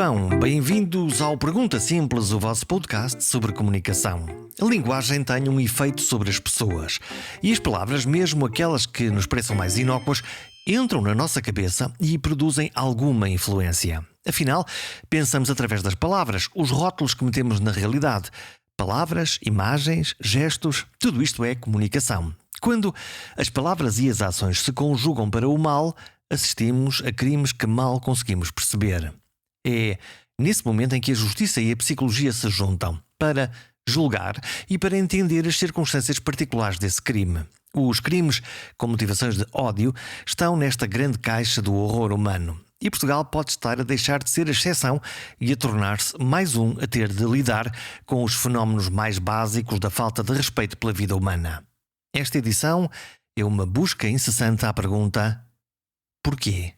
Vivam, bem-vindos ao Pergunta Simples, o vosso podcast sobre comunicação. A linguagem tem um efeito sobre as pessoas e as palavras, mesmo aquelas que nos pareçam mais inócuas, entram na nossa cabeça e produzem alguma influência. Afinal, pensamos através das palavras, os rótulos que metemos na realidade. Palavras, imagens, gestos, tudo isto é comunicação. Quando as palavras e as ações se conjugam para o mal, assistimos a crimes que mal conseguimos perceber. É nesse momento em que a justiça e a psicologia se juntam para julgar e para entender as circunstâncias particulares desse crime. Os crimes com motivações de ódio estão nesta grande caixa do horror humano. E Portugal pode estar a deixar de ser a exceção e a tornar-se mais um a ter de lidar com os fenómenos mais básicos da falta de respeito pela vida humana. Esta edição é uma busca incessante à pergunta: porquê?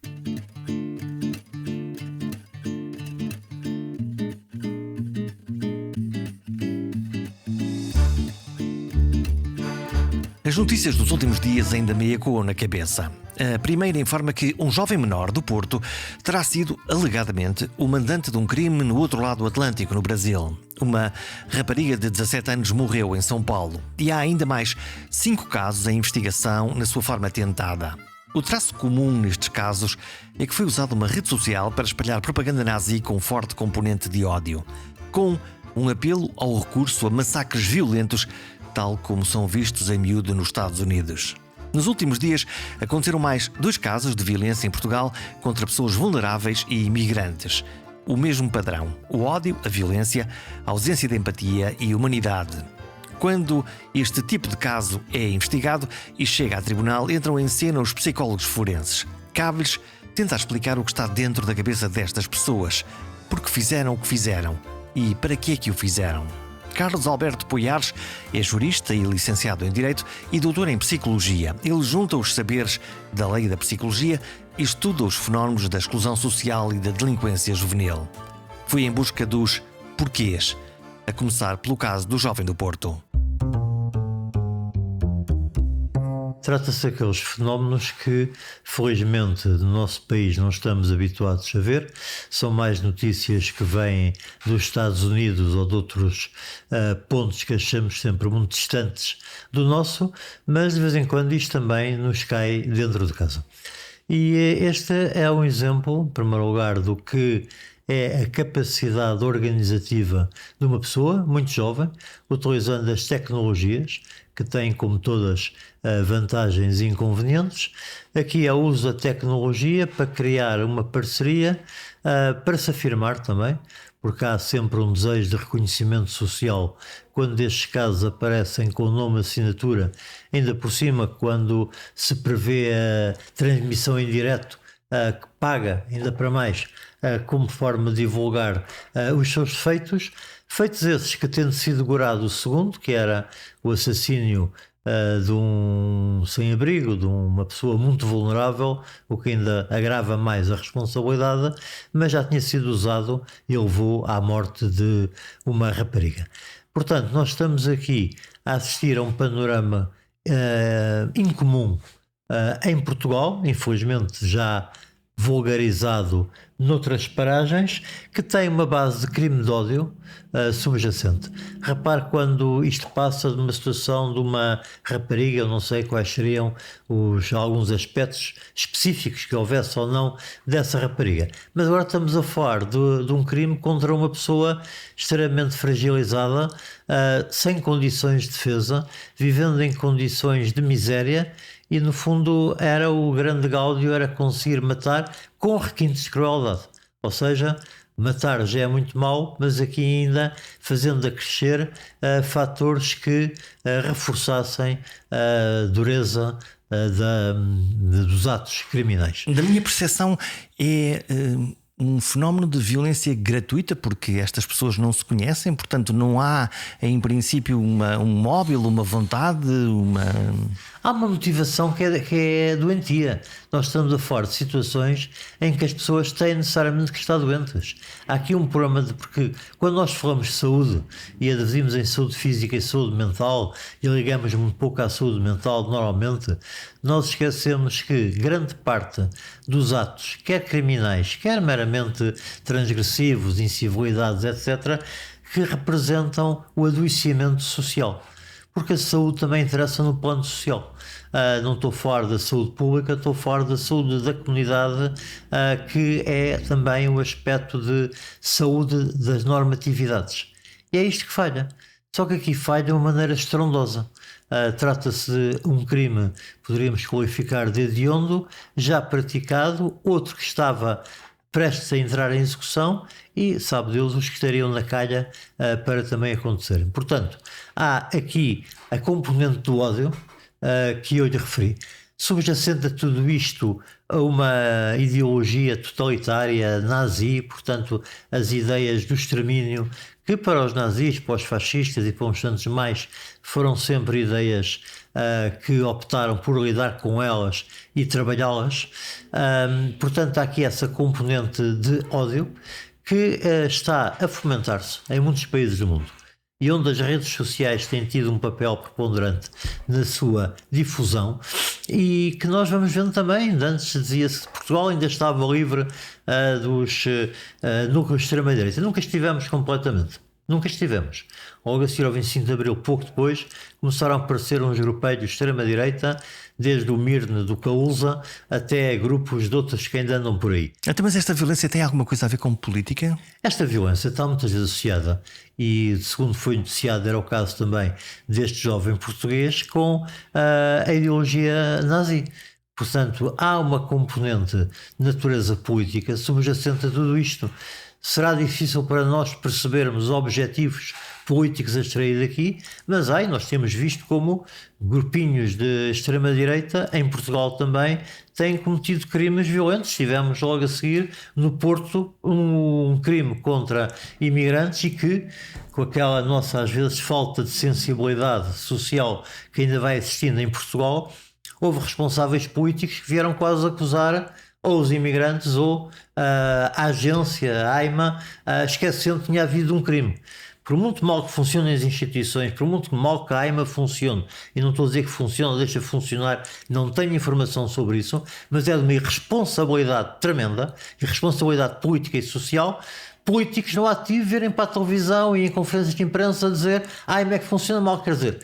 As notícias dos últimos dias ainda me ecoam na cabeça. A primeira informa que um jovem menor do Porto terá sido, alegadamente, o mandante de um crime no outro lado do Atlântico, no Brasil. Uma rapariga de 17 anos morreu em São Paulo. E há ainda mais 5 casos em investigação na sua forma tentada. O traço comum nestes casos é que foi usada uma rede social para espalhar propaganda nazi com forte componente de ódio, com um apelo ao recurso a massacres violentos, tal como são vistos em miúdo nos Estados Unidos. Nos últimos dias, aconteceram mais 2 casos de violência em Portugal contra pessoas vulneráveis e imigrantes. O mesmo padrão: o ódio, a violência, a ausência de empatia e humanidade. Quando este tipo de caso é investigado e chega a tribunal, entram em cena os psicólogos forenses. Cabe-lhes tentar explicar o que está dentro da cabeça destas pessoas, porque fizeram o que fizeram e para que é que o fizeram. Carlos Alberto Poiares é jurista e licenciado em Direito e doutor em Psicologia. Ele junta os saberes da lei da psicologia e estuda os fenómenos da exclusão social e da delinquência juvenil. Foi em busca dos porquês, a começar pelo caso do jovem do Porto. Trata-se daqueles fenómenos que, felizmente, no nosso país não estamos habituados a ver. São mais notícias que vêm dos Estados Unidos ou de outros pontos que achamos sempre muito distantes do nosso, mas de vez em quando isto também nos cai dentro de casa. E este é um exemplo, em primeiro lugar, do que é a capacidade organizativa de uma pessoa muito jovem, utilizando as tecnologias, que têm, como todas, vantagens e inconvenientes. Aqui é o uso da tecnologia para criar uma parceria, para se afirmar também, porque há sempre um desejo de reconhecimento social quando estes casos aparecem com o nome e assinatura, ainda por cima quando se prevê a transmissão em direto, que paga, ainda para mais, como forma de divulgar os seus feitos esses que, tendo sido segurado o segundo, que era o assassínio de um sem-abrigo, de uma pessoa muito vulnerável, o que ainda agrava mais a responsabilidade, mas já tinha sido usado e levou à morte de uma rapariga. Portanto, nós estamos aqui a assistir a um panorama incomum em Portugal, infelizmente já vulgarizado noutras paragens, que tem uma base de crime de ódio subjacente. Repare quando isto passa de uma situação de uma rapariga, eu não sei quais seriam alguns aspectos específicos que houvesse ou não dessa rapariga, mas agora estamos a falar de um crime contra uma pessoa extremamente fragilizada, sem condições de defesa, vivendo em condições de miséria. E no fundo era o grande gáudio, era conseguir matar com requintes de crueldade. Ou seja, matar já é muito mau, mas aqui ainda fazendo a crescer fatores que reforçassem a dureza dos atos criminais. Da minha percepção é um fenómeno de violência gratuita, porque estas pessoas não se conhecem, portanto não há em princípio um móvel, uma vontade, Há uma motivação que é doentia. Nós estamos a falar de situações em que as pessoas têm necessariamente que estar doentes. Há aqui um problema porque quando nós falamos de saúde e a dividimos em saúde física e saúde mental e ligamos muito pouco à saúde mental, normalmente, nós esquecemos que grande parte dos atos, quer criminais, quer meramente exageradamente transgressivos, incivilidades, etc., que representam o adoecimento social. Porque a saúde também interessa no plano social. Não estou fora da saúde pública, estou fora da saúde da comunidade, que é também o aspecto de saúde das normatividades. E é isto que falha. Só que aqui falha de uma maneira estrondosa. Trata-se de um crime, poderíamos qualificar de hediondo, já praticado, outro que estava prestes a entrar em execução e, sabe Deus, os que estariam na calha para também acontecerem. Portanto, há aqui a componente do ódio que eu lhe referi. Subjacente a tudo isto a uma ideologia totalitária nazi, portanto, as ideias do extermínio, que para os nazis, para os fascistas e para uns tantos mais, foram sempre ideias que optaram por lidar com elas e trabalhá-las. Portanto, há aqui essa componente de ódio que está a fomentar-se em muitos países do mundo, e onde as redes sociais têm tido um papel preponderante na sua difusão, e que nós vamos vendo também. Antes dizia-se que Portugal ainda estava livre dos núcleos de extrema-direita. Nunca estivemos completamente. Nunca estivemos. Logo a seguir ao 25 de Abril, pouco depois, começaram a aparecer uns grupelhos de extrema-direita, desde o Mirne, do Caúza, até grupos de outros que ainda andam por aí. Então, mas esta violência tem alguma coisa a ver com política? Esta violência está muitas vezes associada, e segundo foi noticiado, era o caso também deste jovem português, com a ideologia nazi. Portanto, há uma componente de natureza política subjacente a tudo isto. Será difícil para nós percebermos objetivos políticos a extrair daqui, mas nós temos visto como grupinhos de extrema-direita, em Portugal também, têm cometido crimes violentos. Tivemos logo a seguir no Porto um crime contra imigrantes, e que, com aquela nossa às vezes falta de sensibilidade social que ainda vai existindo em Portugal, houve responsáveis políticos que vieram quase acusar ou os imigrantes ou a agência, a AIMA, esquecendo que tinha havido um crime. Por muito mal que funcionem as instituições, por muito mal que a AIMA funcione, e não estou a dizer que funciona, deixa funcionar, não tenho informação sobre isso, mas é de uma irresponsabilidade tremenda, irresponsabilidade política e social, políticos no ativo virem para a televisão e em conferências de imprensa dizer a AIMA é que funciona mal. Quer dizer,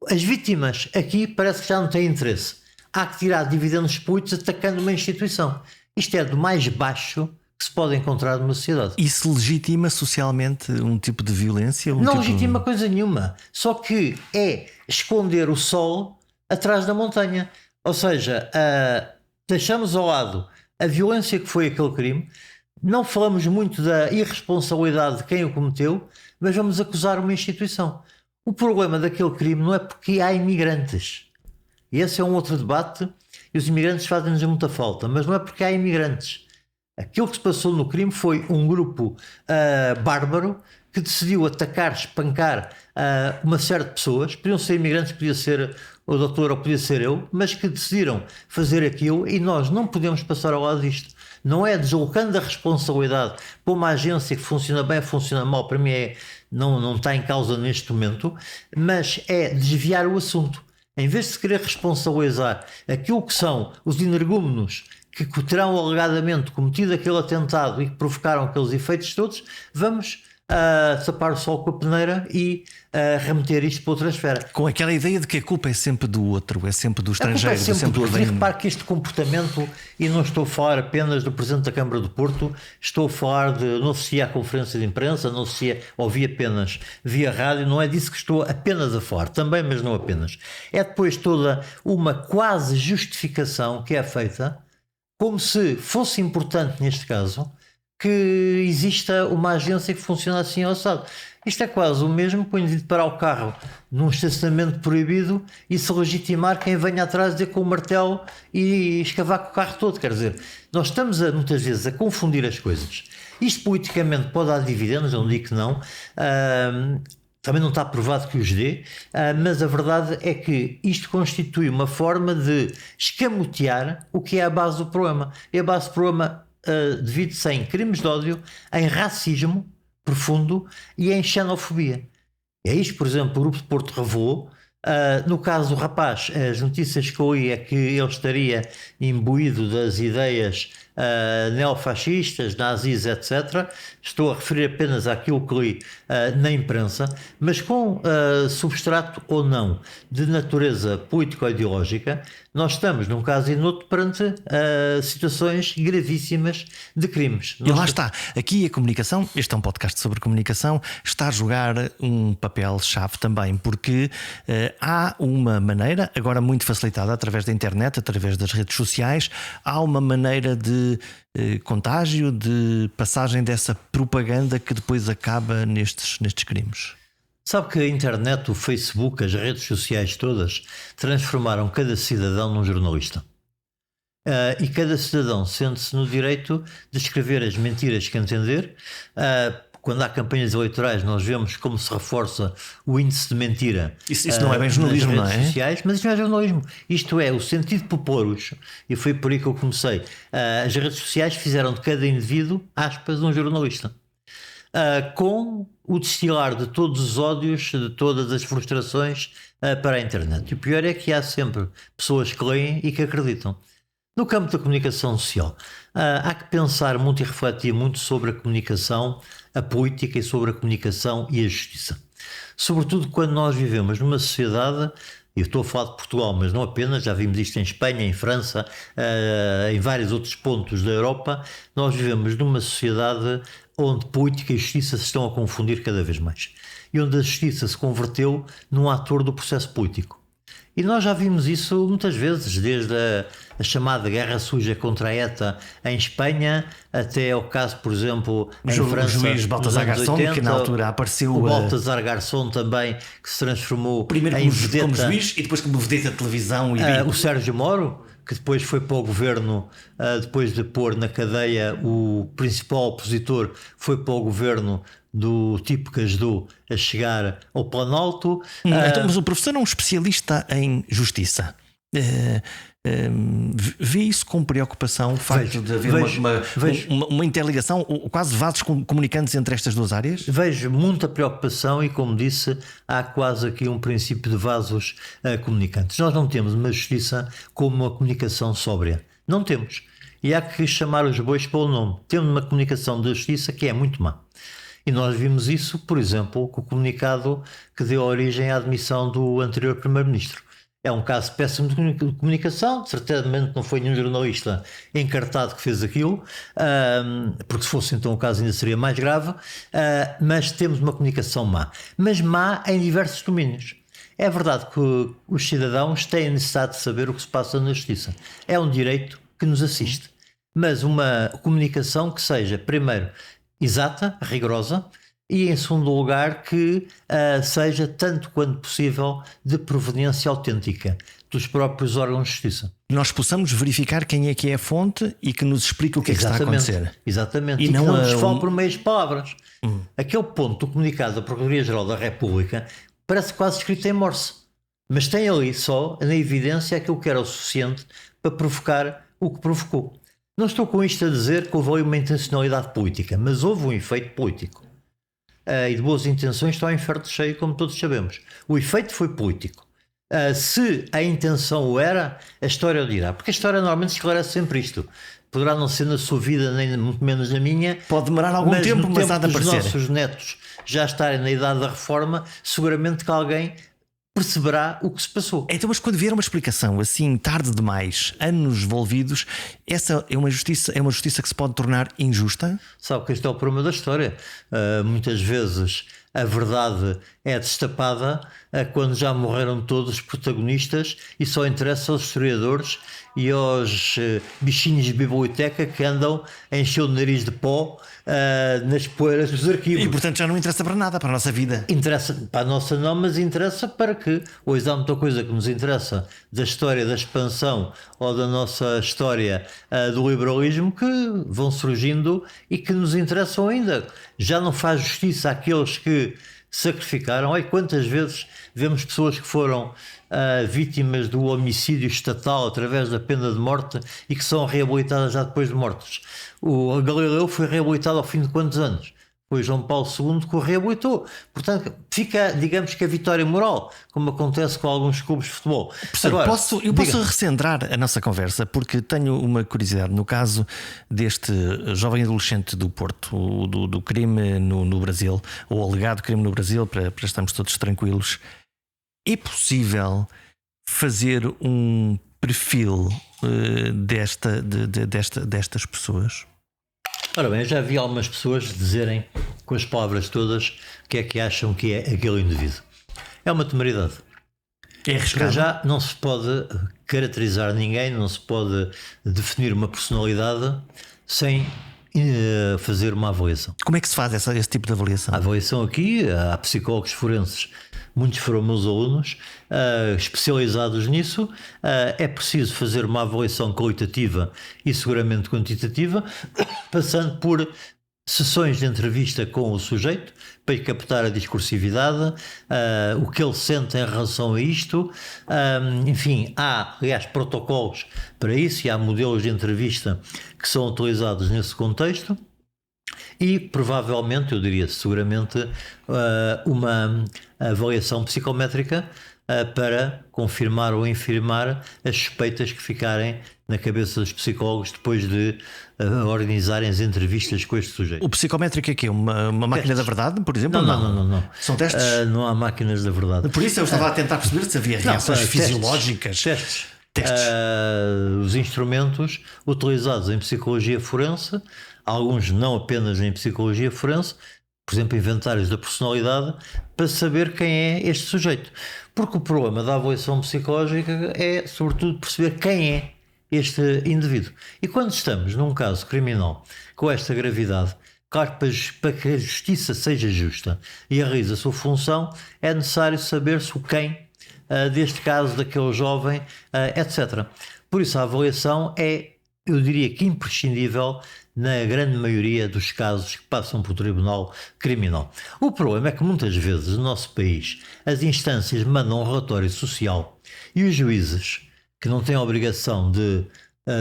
as vítimas aqui parece que já não têm interesse. Há que tirar dividendos políticos atacando uma instituição. Isto é do mais baixo que se pode encontrar numa sociedade. Isso legitima socialmente um tipo de violência? Não legitima coisa nenhuma. Só que é esconder o sol atrás da montanha. Ou seja, deixamos ao lado a violência que foi aquele crime, não falamos muito da irresponsabilidade de quem o cometeu, mas vamos acusar uma instituição. O problema daquele crime não é porque há imigrantes. E esse é um outro debate, e os imigrantes fazem-nos muita falta, mas não é porque há imigrantes. Aquilo que se passou no crime foi um grupo bárbaro que decidiu atacar, espancar uma série de pessoas. Podiam ser imigrantes, podia ser o doutor ou podia ser eu, mas que decidiram fazer aquilo, e nós não podemos passar ao lado disto. Não é deslocando a responsabilidade para uma agência que funciona bem ou funciona mal, para mim não está em causa neste momento, mas é desviar o assunto. Em vez de se querer responsabilizar aquilo que são os energúmenos que terão alegadamente cometido aquele atentado e que provocaram aqueles efeitos todos, vamos tapar o sol com a peneira e remeter isto para outra esfera. Com aquela ideia de que a culpa é sempre do outro, é sempre do estrangeiro. A culpa é sempre do outro. E repare que este comportamento, e não estou a falar apenas do Presidente da Câmara do Porto, estou a falar de, não assistia à conferência de imprensa, não assistia, ouvi apenas via rádio, não é disso que estou apenas a falar, também, mas não apenas. É depois toda uma quase justificação que é feita, como se fosse importante neste caso que exista uma agência que funciona assim ao assado. Isto é quase o mesmo que de parar o carro num estacionamento proibido e se legitimar quem venha atrás de com o martelo e escavar com o carro todo. Quer dizer, nós estamos muitas vezes a confundir as coisas. Isto politicamente pode dar dividendos, eu não digo que não. Também não está provado que os dê, mas a verdade é que isto constitui uma forma de escamotear o que é a base do problema. E a base do problema divide-se em crimes de ódio, em racismo profundo e em xenofobia. É isto, por exemplo, o Grupo de Porto revelou. No caso do rapaz, as notícias que eu li é que ele estaria imbuído das ideias neofascistas, nazis, etc. Estou a referir apenas àquilo que li na imprensa, mas com substrato ou não de natureza político-ideológica, nós estamos, num caso e noutro, perante situações gravíssimas de crimes. E lá está, aqui a comunicação, este é um podcast sobre comunicação, está a jogar um papel-chave também, porque há uma maneira, agora muito facilitada através da internet, através das redes sociais, há uma maneira de contágio, de passagem dessa propaganda que depois acaba nestes crimes. Sabe que a internet, o Facebook, as redes sociais todas transformaram cada cidadão num jornalista. E cada cidadão sente-se no direito de escrever as mentiras que entender. Quando há campanhas eleitorais, nós vemos como se reforça o índice de mentira. Isso não é bem jornalismo, nas redes não é? sociais, mas isto não é jornalismo. Isto é o sentido de propor-os, e foi por aí que eu comecei. As redes sociais fizeram de cada indivíduo, aspas, um jornalista. Com o destilar de todos os ódios, de todas as frustrações para a internet. E o pior é que há sempre pessoas que leem e que acreditam. No campo da comunicação social, há que pensar muito e refletir muito sobre a comunicação, a política e sobre a comunicação e a justiça. Sobretudo quando nós vivemos numa sociedade, eu estou a falar de Portugal, mas não apenas, já vimos isto em Espanha, em França, em vários outros pontos da Europa, nós vivemos numa sociedade onde política e justiça se estão a confundir cada vez mais. E onde a justiça se converteu num ator do processo político. E nós já vimos isso muitas vezes, desde a chamada Guerra Suja contra a ETA em Espanha, até ao caso, por exemplo, em França, o juiz Baltasar Garzón, que na altura apareceu... O Baltasar Garzón também, que se transformou primeiro em vedeta, como juiz e depois como vedeta de televisão. O Sérgio Moro, que depois foi para o governo, depois de pôr na cadeia o principal opositor, foi para o governo do tipo que ajudou a chegar ao Planalto. Então, mas o professor é um especialista em justiça. Vê isso com preocupação, o facto de haver uma interligação, quase vasos comunicantes entre estas duas áreas? Vejo muita preocupação e, como disse, há quase aqui um princípio de vasos comunicantes. Nós não temos uma justiça como uma comunicação sóbria. Não temos. E há que chamar os bois pelo nome. Temos uma comunicação de justiça que é muito má. E nós vimos isso, por exemplo, com o comunicado que deu origem à admissão do anterior Primeiro-Ministro. É um caso péssimo de comunicação, certamente não foi nenhum jornalista encartado que fez aquilo, porque se fosse então o caso ainda seria mais grave, mas temos uma comunicação má. Mas má em diversos domínios. É verdade que os cidadãos têm a necessidade de saber o que se passa na justiça. É um direito que nos assiste. Mas uma comunicação que seja, primeiro, exata, rigorosa, e em segundo lugar que seja tanto quanto possível de proveniência autêntica dos próprios órgãos de justiça. Nós possamos verificar quem é que é a fonte e que nos explique o que é que está a acontecer. Exatamente. E não que não nos fale por meios de palavras. Aquele ponto do comunicado da Procuradoria-Geral da República parece quase escrito em Morse, mas tem ali só na evidência aquilo que era o suficiente para provocar o que provocou. Não estou com isto a dizer que houve uma intencionalidade política, mas houve um efeito político. E de boas intenções está o inferno cheio, como todos sabemos. O efeito foi político. Se a intenção o era, a história o dirá. Porque a história normalmente esclarece sempre isto. Poderá não ser na sua vida, nem muito menos na minha. Pode demorar algum tempo, mas há de aparecer. Os nossos netos já estarem na idade da reforma, seguramente que alguém perceberá o que se passou. Então, mas quando vier uma explicação assim tarde demais, anos envolvidos, essa é uma justiça que se pode tornar injusta? Sabe que este é o problema da história. Muitas vezes a verdade é destapada quando já morreram todos os protagonistas e só interessa aos historiadores e aos bichinhos de biblioteca que andam a encher o nariz de pó nas poeiras dos arquivos. E portanto já não interessa para nada, para a nossa vida. Interessa para a nossa não, mas interessa para que hoje há muita coisa que nos interessa da história da expansão ou da nossa história do liberalismo que vão surgindo e que nos interessam ainda. Já não faz justiça àqueles que sacrificaram. Olha quantas vezes vemos pessoas que foram vítimas do homicídio estatal através da pena de morte e que são reabilitadas já depois de mortos. O Galileu foi reabilitado ao fim de quantos anos? Pois João Paulo II que o reabilitou. Portanto, fica, digamos que a vitória moral, como acontece com alguns clubes de futebol. Agora, posso recentrar a nossa conversa, porque tenho uma curiosidade no caso deste jovem adolescente do Porto, do crime no Brasil, ou alegado crime no Brasil, para estarmos todos tranquilos. É possível fazer um perfil destas pessoas? Ora bem, eu já vi algumas pessoas dizerem com as palavras todas o que é que acham que é aquele indivíduo. É uma temeridade. É arriscado. Já não se pode caracterizar ninguém, não se pode definir uma personalidade sem fazer uma avaliação. Como é que se faz esse tipo de avaliação? A avaliação aqui, há psicólogos forenses, muitos foram meus alunos, especializados nisso. É preciso fazer uma avaliação qualitativa e seguramente quantitativa, passando por sessões de entrevista com o sujeito para captar a discursividade, o que ele sente em relação a isto. Enfim, há, aliás, protocolos para isso e há modelos de entrevista que são utilizados nesse contexto. E provavelmente, eu diria seguramente, uma avaliação psicométrica para confirmar ou infirmar as suspeitas que ficarem na cabeça dos psicólogos depois de organizarem as entrevistas com este sujeito. O psicométrico é quê? Uma máquina da verdade, por exemplo? Não. São testes? Não há máquinas da verdade. Por isso eu estava a tentar perceber se havia reações fisiológicas. Testes. Os instrumentos utilizados em psicologia forense, alguns não apenas em psicologia forense, por exemplo, inventários da personalidade, para saber quem é este sujeito. Porque o problema da avaliação psicológica é, sobretudo, perceber quem é este indivíduo. E quando estamos num caso criminal com esta gravidade, claro que para que a justiça seja justa e realize a sua função, é necessário saber-se o quem deste caso, daquele jovem, etc. Por isso a avaliação é, eu diria que imprescindível na grande maioria dos casos que passam por tribunal criminal. O problema é que muitas vezes no nosso país as instâncias mandam um relatório social e os juízes, que não têm a obrigação de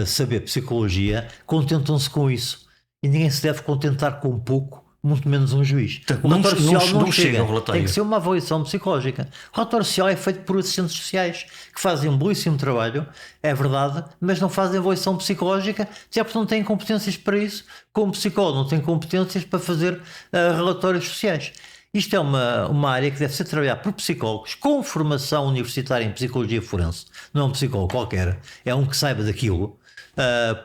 saber psicologia, contentam-se com isso. E ninguém se deve contentar com pouco, muito menos um juiz. O relatório social não chega ao relatório. Tem que ser uma avaliação psicológica. O relatório social é feito por assistentes sociais que fazem um belíssimo trabalho, é verdade, mas não fazem avaliação psicológica, até porque não têm competências para isso. Como psicólogo não tem competências para fazer relatórios sociais. Isto é uma área que deve ser trabalhada por psicólogos com formação universitária em psicologia forense. Não é um psicólogo qualquer, é um que saiba daquilo.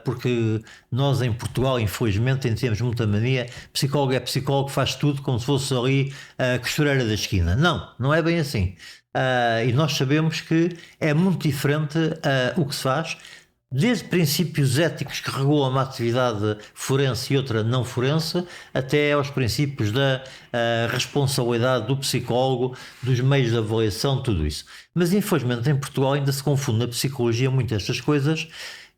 Porque nós em Portugal, infelizmente, temos muita mania. Psicólogo é psicólogo, faz tudo como se fosse ali a costureira da esquina. Não é bem assim. E nós sabemos que é muito diferente o que se faz, desde princípios éticos que regulam uma atividade forense e outra não forense, até aos princípios da responsabilidade do psicólogo, dos meios de avaliação, tudo isso. Mas infelizmente em Portugal ainda se confunde na psicologia muito estas coisas.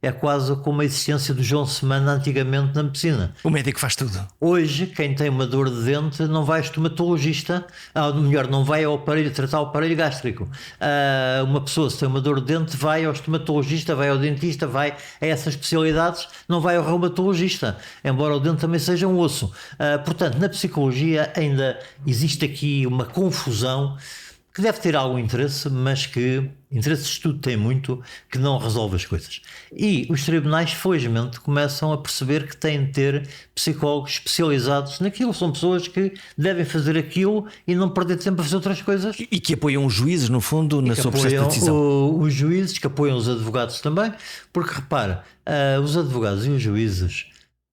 É quase como a existência do João Semana antigamente na medicina. O médico faz tudo. Hoje, quem tem uma dor de dente não vai ao estomatologista, ou melhor, não vai ao aparelho, tratar o aparelho gástrico. Uma pessoa, se tem uma dor de dente, vai ao estomatologista, vai ao dentista, vai a essas especialidades, não vai ao reumatologista, embora o dente também seja um osso. Portanto, na psicologia ainda existe aqui uma confusão que deve ter algum interesse, mas que interesse de estudo tem muito, que não resolve as coisas. E os tribunais, felizmente, começam a perceber que têm de ter psicólogos especializados naquilo. São pessoas que devem fazer aquilo e não perder tempo a fazer outras coisas. E que apoiam os juízes, no fundo, na sua processo de decisão. Os juízes, que apoiam os advogados também, porque repara, os advogados e os juízes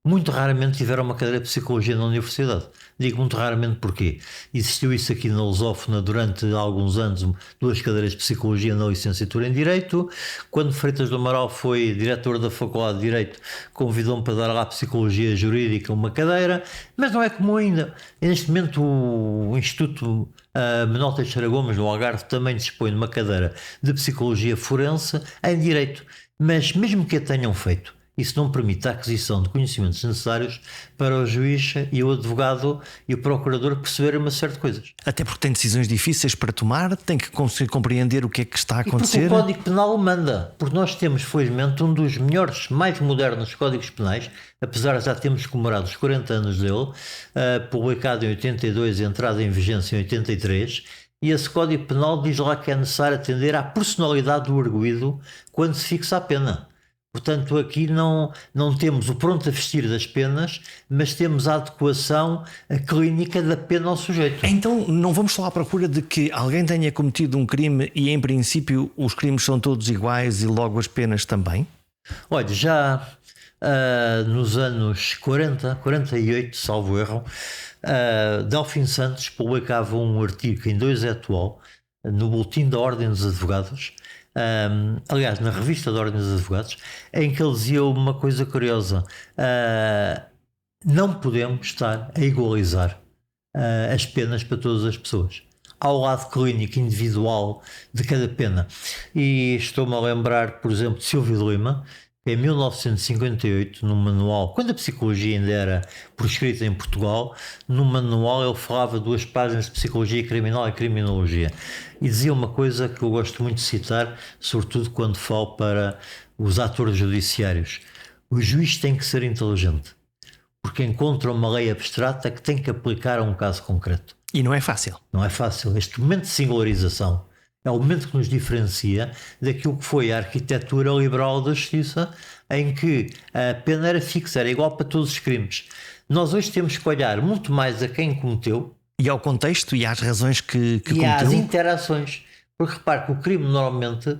muito raramente tiveram uma cadeira de psicologia na universidade. Digo muito raramente porque existiu isso aqui na Lusófona durante alguns anos, 2 cadeiras de psicologia na licenciatura em Direito. Quando Freitas do Amaral foi diretor da Faculdade de Direito, convidou-me para dar lá psicologia jurídica uma cadeira, mas não é comum ainda. Neste momento o Instituto Manuel Teixeira Gomes, no Algarve, também dispõe de uma cadeira de psicologia forense em Direito. Mas mesmo que a tenham feito, Isso não permite a aquisição de conhecimentos necessários para o juiz e o advogado e o procurador perceberem uma série de coisas. Até porque tem decisões difíceis para tomar, tem que conseguir compreender o que é que está a acontecer. E porque o Código Penal manda, porque nós temos, felizmente, um dos melhores, mais modernos códigos penais, apesar de já termos comemorado os 40 anos dele, publicado em 82 e entrado em vigência em 83, e esse Código Penal diz lá que é necessário atender à personalidade do arguido quando se fixa a pena. Portanto, aqui não temos o pronto a vestir das penas, mas temos a adequação clínica da pena ao sujeito. Então não vamos só à procura de que alguém tenha cometido um crime e, em princípio, os crimes são todos iguais e logo as penas também? Olha, já nos anos 48, salvo erro, Delfim Santos publicava um artigo em 2 atual, no Boletim da Ordem dos Advogados, aliás, na revista da Ordem dos Advogados, em que ele dizia uma coisa curiosa: não podemos estar a igualizar as penas para todas as pessoas. Há o lado clínico individual de cada pena. E estou-me a lembrar, por exemplo, de Silvio de Lima, que em 1958, no manual, quando a psicologia ainda era proscrita em Portugal, no manual ele falava 2 páginas de psicologia criminal e criminologia. E dizia uma coisa que eu gosto muito de citar, sobretudo quando falo para os atores judiciários: o juiz tem que ser inteligente, porque encontra uma lei abstrata que tem que aplicar a um caso concreto. E não é fácil. Não é fácil. Este momento de singularização é o momento que nos diferencia daquilo que foi a arquitetura liberal da justiça, em que a pena era fixa, era igual para todos os crimes. Nós hoje temos que olhar muito mais a quem cometeu, e ao contexto e às razões que e cometeu. às interações. Porque repare que o crime normalmente,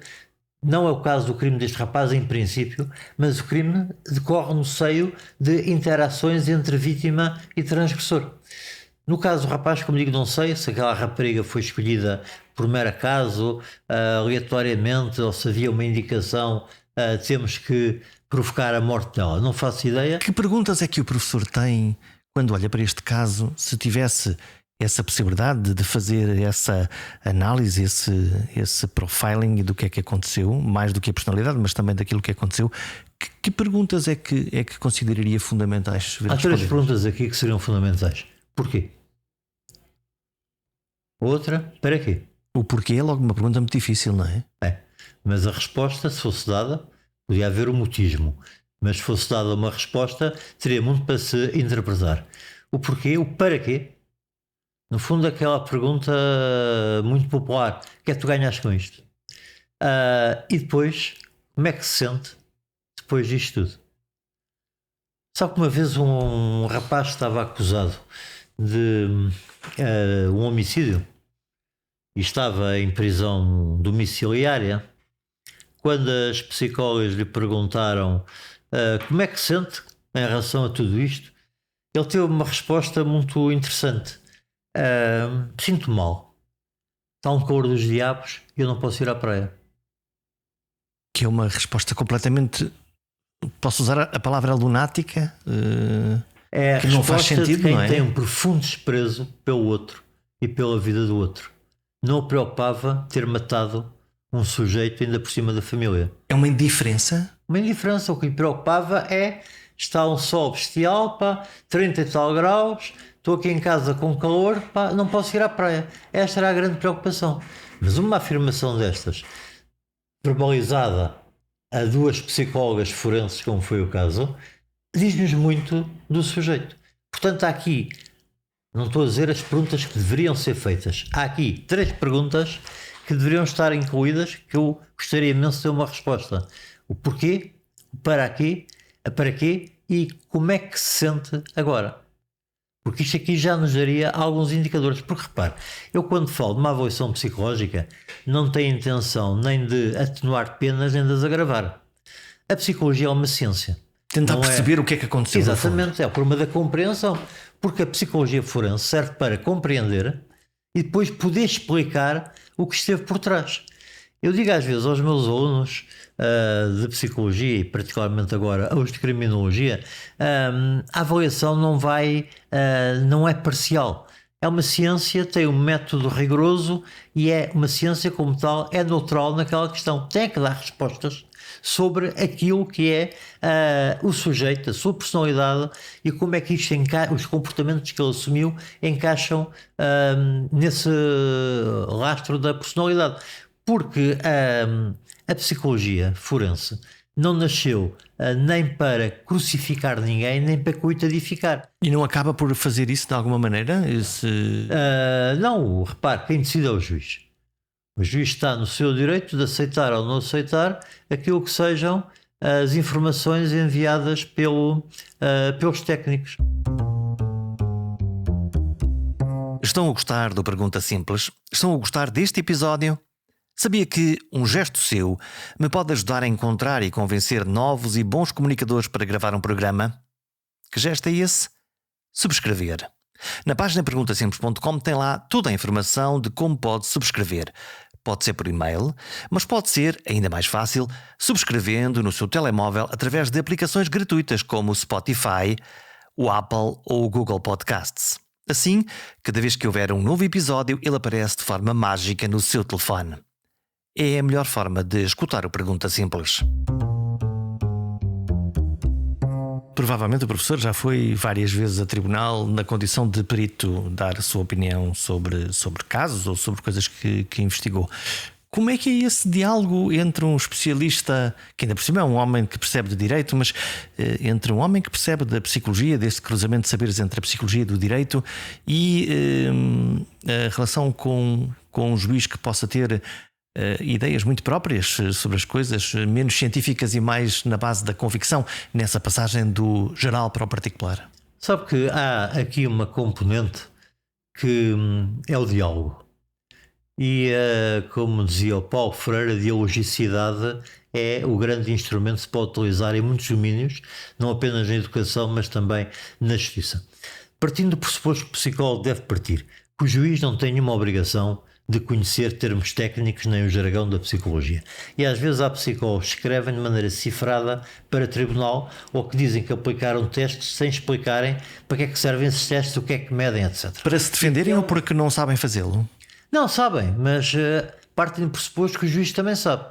não é o caso do crime deste rapaz em princípio, mas o crime decorre no seio de interações entre vítima e transgressor. No caso do rapaz, como digo, não sei se aquela rapariga foi escolhida por mero acaso, aleatoriamente, ou se havia uma indicação, temos que provocar a morte dela. Não faço ideia. Que perguntas é que o professor tem quando olha para este caso, se tivesse essa possibilidade de fazer essa análise, esse profiling do que é que aconteceu, mais do que a personalidade, mas também daquilo que aconteceu? Que perguntas é que consideraria fundamentais? Há 3 perguntas aqui que seriam fundamentais. Porquê? Outra, para quê? O porquê é logo uma pergunta muito difícil, não é? É, mas a resposta, se fosse dada, podia haver o mutismo, mas se fosse dada uma resposta, teria muito para se interpretar. O porquê, o para quê? No fundo, aquela pergunta muito popular: o que é que tu ganhas com isto? E depois, como é que se sente depois disto tudo? Sabe que uma vez um rapaz estava acusado de um homicídio e estava em prisão domiciliária. Quando as psicólogas lhe perguntaram como é que se sente em relação a tudo isto, ele teve uma resposta muito interessante: sinto mal, está um calor dos diabos e eu não posso ir à praia. Que é uma resposta completamente, posso usar a palavra lunática, É a que não faz resposta sentido, de quem não é? tem um profundo desprezo pelo outro e pela vida do outro. Não o preocupava ter matado um sujeito ainda por cima da família. É uma indiferença. Uma indiferença. O que lhe preocupava é: está um sol bestial, 30 e tal graus, estou aqui em casa com calor, não posso ir à praia. Esta era a grande preocupação. Mas uma afirmação destas, verbalizada a 2 psicólogas forenses, como foi o caso, diz-nos muito do sujeito. Portanto, há aqui, não estou a dizer as perguntas que deveriam ser feitas, há aqui 3 perguntas que deveriam estar incluídas, que eu gostaria imenso de ter uma resposta: o porquê, o para quê, a para quê e como é que se sente agora. Porque isto aqui já nos daria alguns indicadores. Porque repare, eu quando falo de uma avaliação psicológica não tenho intenção nem de atenuar penas nem de as agravar. A psicologia é uma ciência. Tentar Não perceber o que é que aconteceu. no fundo. Exatamente, é o problema da compreensão. Porque a psicologia forense serve para compreender e depois poder explicar o que esteve por trás. Eu digo às vezes aos meus alunos de psicologia e particularmente agora aos de criminologia, a avaliação não é parcial. É uma ciência, tem um método rigoroso e é uma ciência como tal, é neutral naquela questão. Tem que dar respostas sobre aquilo que é o sujeito, a sua personalidade e como é que isto os comportamentos que ele assumiu encaixam nesse lastro da personalidade. Porque a psicologia forense não nasceu nem para crucificar ninguém, nem para coitadificar. E não acaba por fazer isso de alguma maneira? Não, repare, quem decide é o juiz. O juiz está no seu direito de aceitar ou não aceitar aquilo que sejam as informações enviadas pelos técnicos. Estão a gostar do Pergunta Simples? Estão a gostar deste episódio? Sabia que um gesto seu me pode ajudar a encontrar e convencer novos e bons comunicadores para gravar um programa? Que gesto é esse? Subscrever. Na página perguntasimples.com tem lá toda a informação de como pode subscrever. Pode ser por e-mail, mas pode ser, ainda mais fácil, subscrevendo no seu telemóvel através de aplicações gratuitas como o Spotify, o Apple ou o Google Podcasts. Assim, cada vez que houver um novo episódio, ele aparece de forma mágica no seu telefone. É a melhor forma de escutar o Pergunta Simples. Provavelmente o professor já foi várias vezes a tribunal na condição de perito dar a sua opinião sobre casos ou sobre coisas que investigou. Como é que é esse diálogo entre um especialista, que ainda por cima é um homem que percebe de direito, mas entre um homem que percebe da psicologia, deste cruzamento de saberes entre a psicologia e do direito, e a relação com um juiz que possa ter ideias muito próprias sobre as coisas, menos científicas e mais na base da convicção, nessa passagem do geral para o particular? Sabe que há aqui uma componente que é o diálogo. E, como dizia o Paulo Freire, a dialogicidade é o grande instrumento que se pode utilizar em muitos domínios, não apenas na educação, mas também na justiça. Partindo do pressuposto que o psicólogo deve partir, que o juiz não tem nenhuma obrigação de conhecer termos técnicos nem o jargão da psicologia. E às vezes há psicólogos que escrevem de maneira cifrada para tribunal ou que dizem que aplicaram testes sem explicarem para que é que servem esses testes, o que é que medem, etc. Para se defenderem ou porque não sabem fazê-lo? Não sabem, mas partem do pressuposto que o juiz também sabe.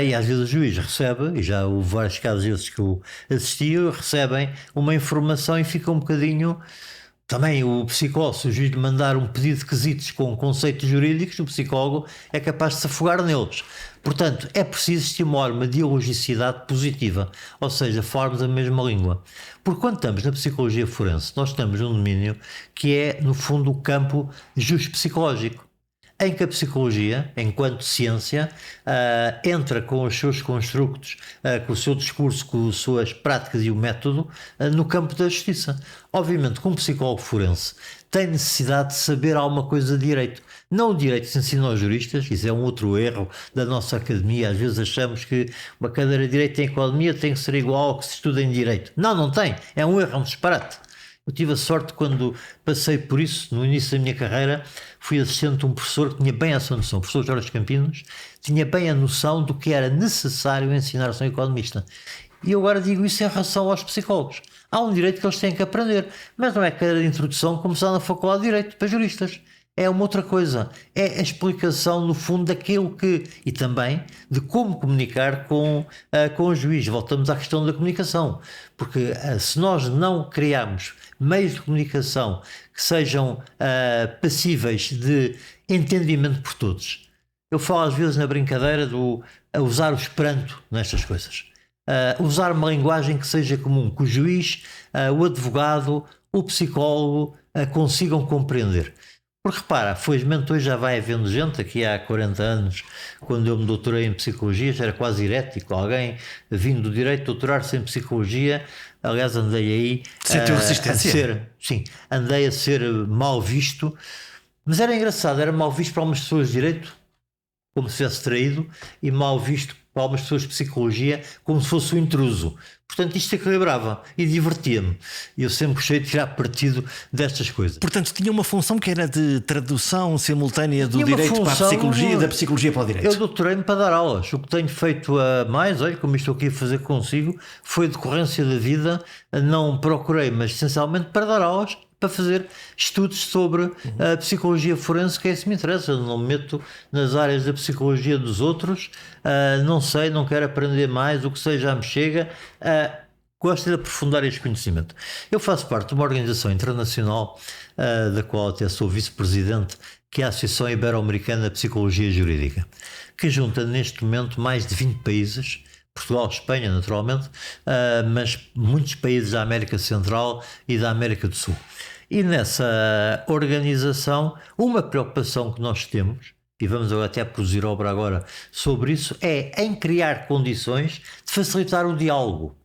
E às vezes o juiz recebe, e já houve vários casos desses que eu assisti, recebem uma informação e fica um bocadinho... Também o psicólogo, se o juiz lhe mandar um pedido de quesitos com conceitos jurídicos, o psicólogo é capaz de se afogar neles. Portanto, é preciso estimular uma dialogicidade positiva, ou seja, falarmos a mesma língua. Porque quando estamos na psicologia forense, nós estamos num domínio que é, no fundo, o campo justo psicológico, em que a psicologia, enquanto ciência, entra com os seus construtos, com o seu discurso, com as suas práticas e o método, no campo da justiça. Obviamente, como psicólogo forense, tem necessidade de saber alguma coisa de direito. Não o direito se ensina aos juristas, isso é um outro erro da nossa academia. Às vezes achamos que uma cadeira de direito em economia tem que ser igual ao que se estuda em direito. Não, não tem. É um erro, é um disparate. Eu tive a sorte quando passei por isso, no início da minha carreira, fui assistente de um professor que tinha bem essa noção, o professor Jorge Campinos, tinha bem a noção do que era necessário ensinar-se a um economista. E eu agora digo isso em relação aos psicólogos. Há um direito que eles têm que aprender, mas não é cadeira de introdução como se dá na Faculdade de Direito para juristas. É uma outra coisa, é a explicação no fundo daquilo que, e também de como comunicar com o juiz. Voltamos à questão da comunicação, porque se nós não criarmos meios de comunicação que sejam passíveis de entendimento por todos, eu falo às vezes na brincadeira do usar o esperanto nestas coisas, usar uma linguagem que seja comum, que o juiz, o advogado, o psicólogo consigam compreender. Porque repara, felizmente hoje já vai havendo gente, aqui há 40 anos, quando eu me doutorei em psicologia, já era quase herético, alguém vindo do direito doutorar-se em psicologia, aliás andei aí sentiu resistência? Andei a ser mal visto, mas era engraçado, era mal visto para algumas pessoas de direito, como se tivesse traído, e mal visto para algumas pessoas de psicologia, como se fosse um intruso. Portanto, isto equilibrava e divertia-me. E eu sempre gostei de tirar partido destas coisas. Portanto, tinha uma função que era de tradução simultânea do direito para a psicologia e da psicologia para o direito. Eu doutorei-me para dar aulas. O que tenho feito a mais, olha, como estou aqui a fazer consigo, foi decorrência da vida. Não procurei, mas essencialmente para dar aulas, para fazer estudos sobre a psicologia forense, que é isso que me interessa. Eu não me meto nas áreas da psicologia dos outros, não sei, não quero aprender mais, o que seja já me chega. Gosto de aprofundar este conhecimento. Eu faço parte de uma organização internacional, da qual até sou vice-presidente, que é a Associação Ibero-Americana de Psicologia Jurídica, que junta neste momento mais de 20 países, Portugal, Espanha, naturalmente, mas muitos países da América Central e da América do Sul. E nessa organização, uma preocupação que nós temos, e vamos até produzir obra agora sobre isso, é em criar condições de facilitar o diálogo.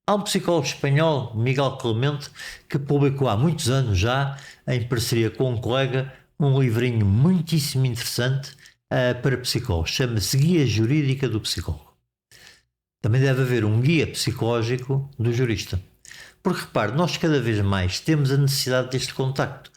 Há um psicólogo espanhol, Miguel Clemente, que publicou há muitos anos já, em parceria com um colega, um livrinho muitíssimo interessante para psicólogos. Chama-se Guia Jurídica do Psicólogo. Também deve haver um guia psicológico do jurista. Porque, repare, nós cada vez mais temos a necessidade deste contacto.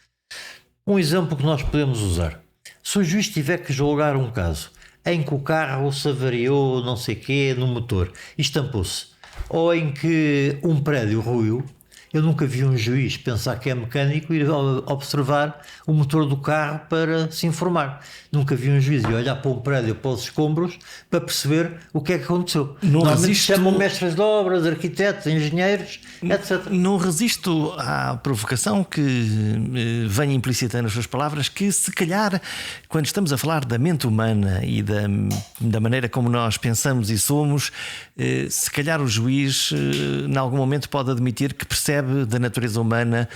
Um exemplo que nós podemos usar. Se o juiz tiver que julgar um caso em que o carro se avariou, não sei o quê, no motor, e estampou-se, ou em que um prédio ruiu, eu nunca vi um juiz pensar que é mecânico e ir observar o motor do carro para se informar. Nunca vi um juiz ir olhar para um prédio, para os escombros, para perceber o que é que aconteceu. Normalmente chamam mestres de obras, arquitetos, engenheiros, etc. Não resisto à provocação que vem implícita nas suas palavras, que se calhar, quando estamos a falar da mente humana e da maneira como nós pensamos e somos, se calhar o juiz, em algum momento, pode admitir que percebe da natureza humana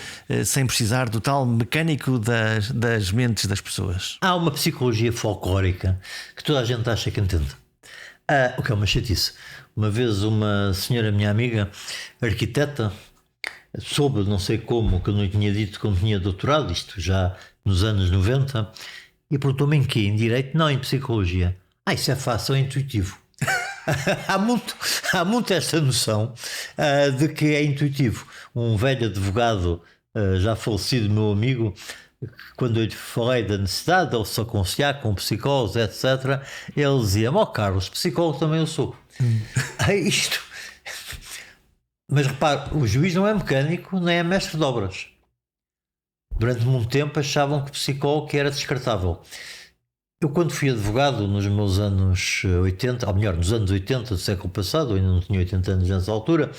sem precisar do tal mecânico das mentes das pessoas. Há uma psicologia folclórica que toda a gente acha que entende. O que é uma chatice. Uma vez uma senhora, minha amiga, arquiteta, soube, não sei como, que eu não tinha dito que eu tinha doutorado, isto já nos anos 90, e perguntou-me em quê? Em Direito? Não, em Psicologia. Isso é fácil, é intuitivo. há muito esta noção de que é intuitivo. Um velho advogado, já falecido, meu amigo, quando eu lhe falei da necessidade de ele se aconselhar com psicólogos, etc., ele dizia-me: Carlos, psicólogo também eu sou. Isto. Mas repare, o juiz não é mecânico, nem é mestre de obras. Durante muito tempo achavam que o psicólogo era descartável. Eu, quando fui advogado nos meus anos 80, ou melhor, nos anos 80 do século passado, eu ainda não tinha 80 anos nessa altura,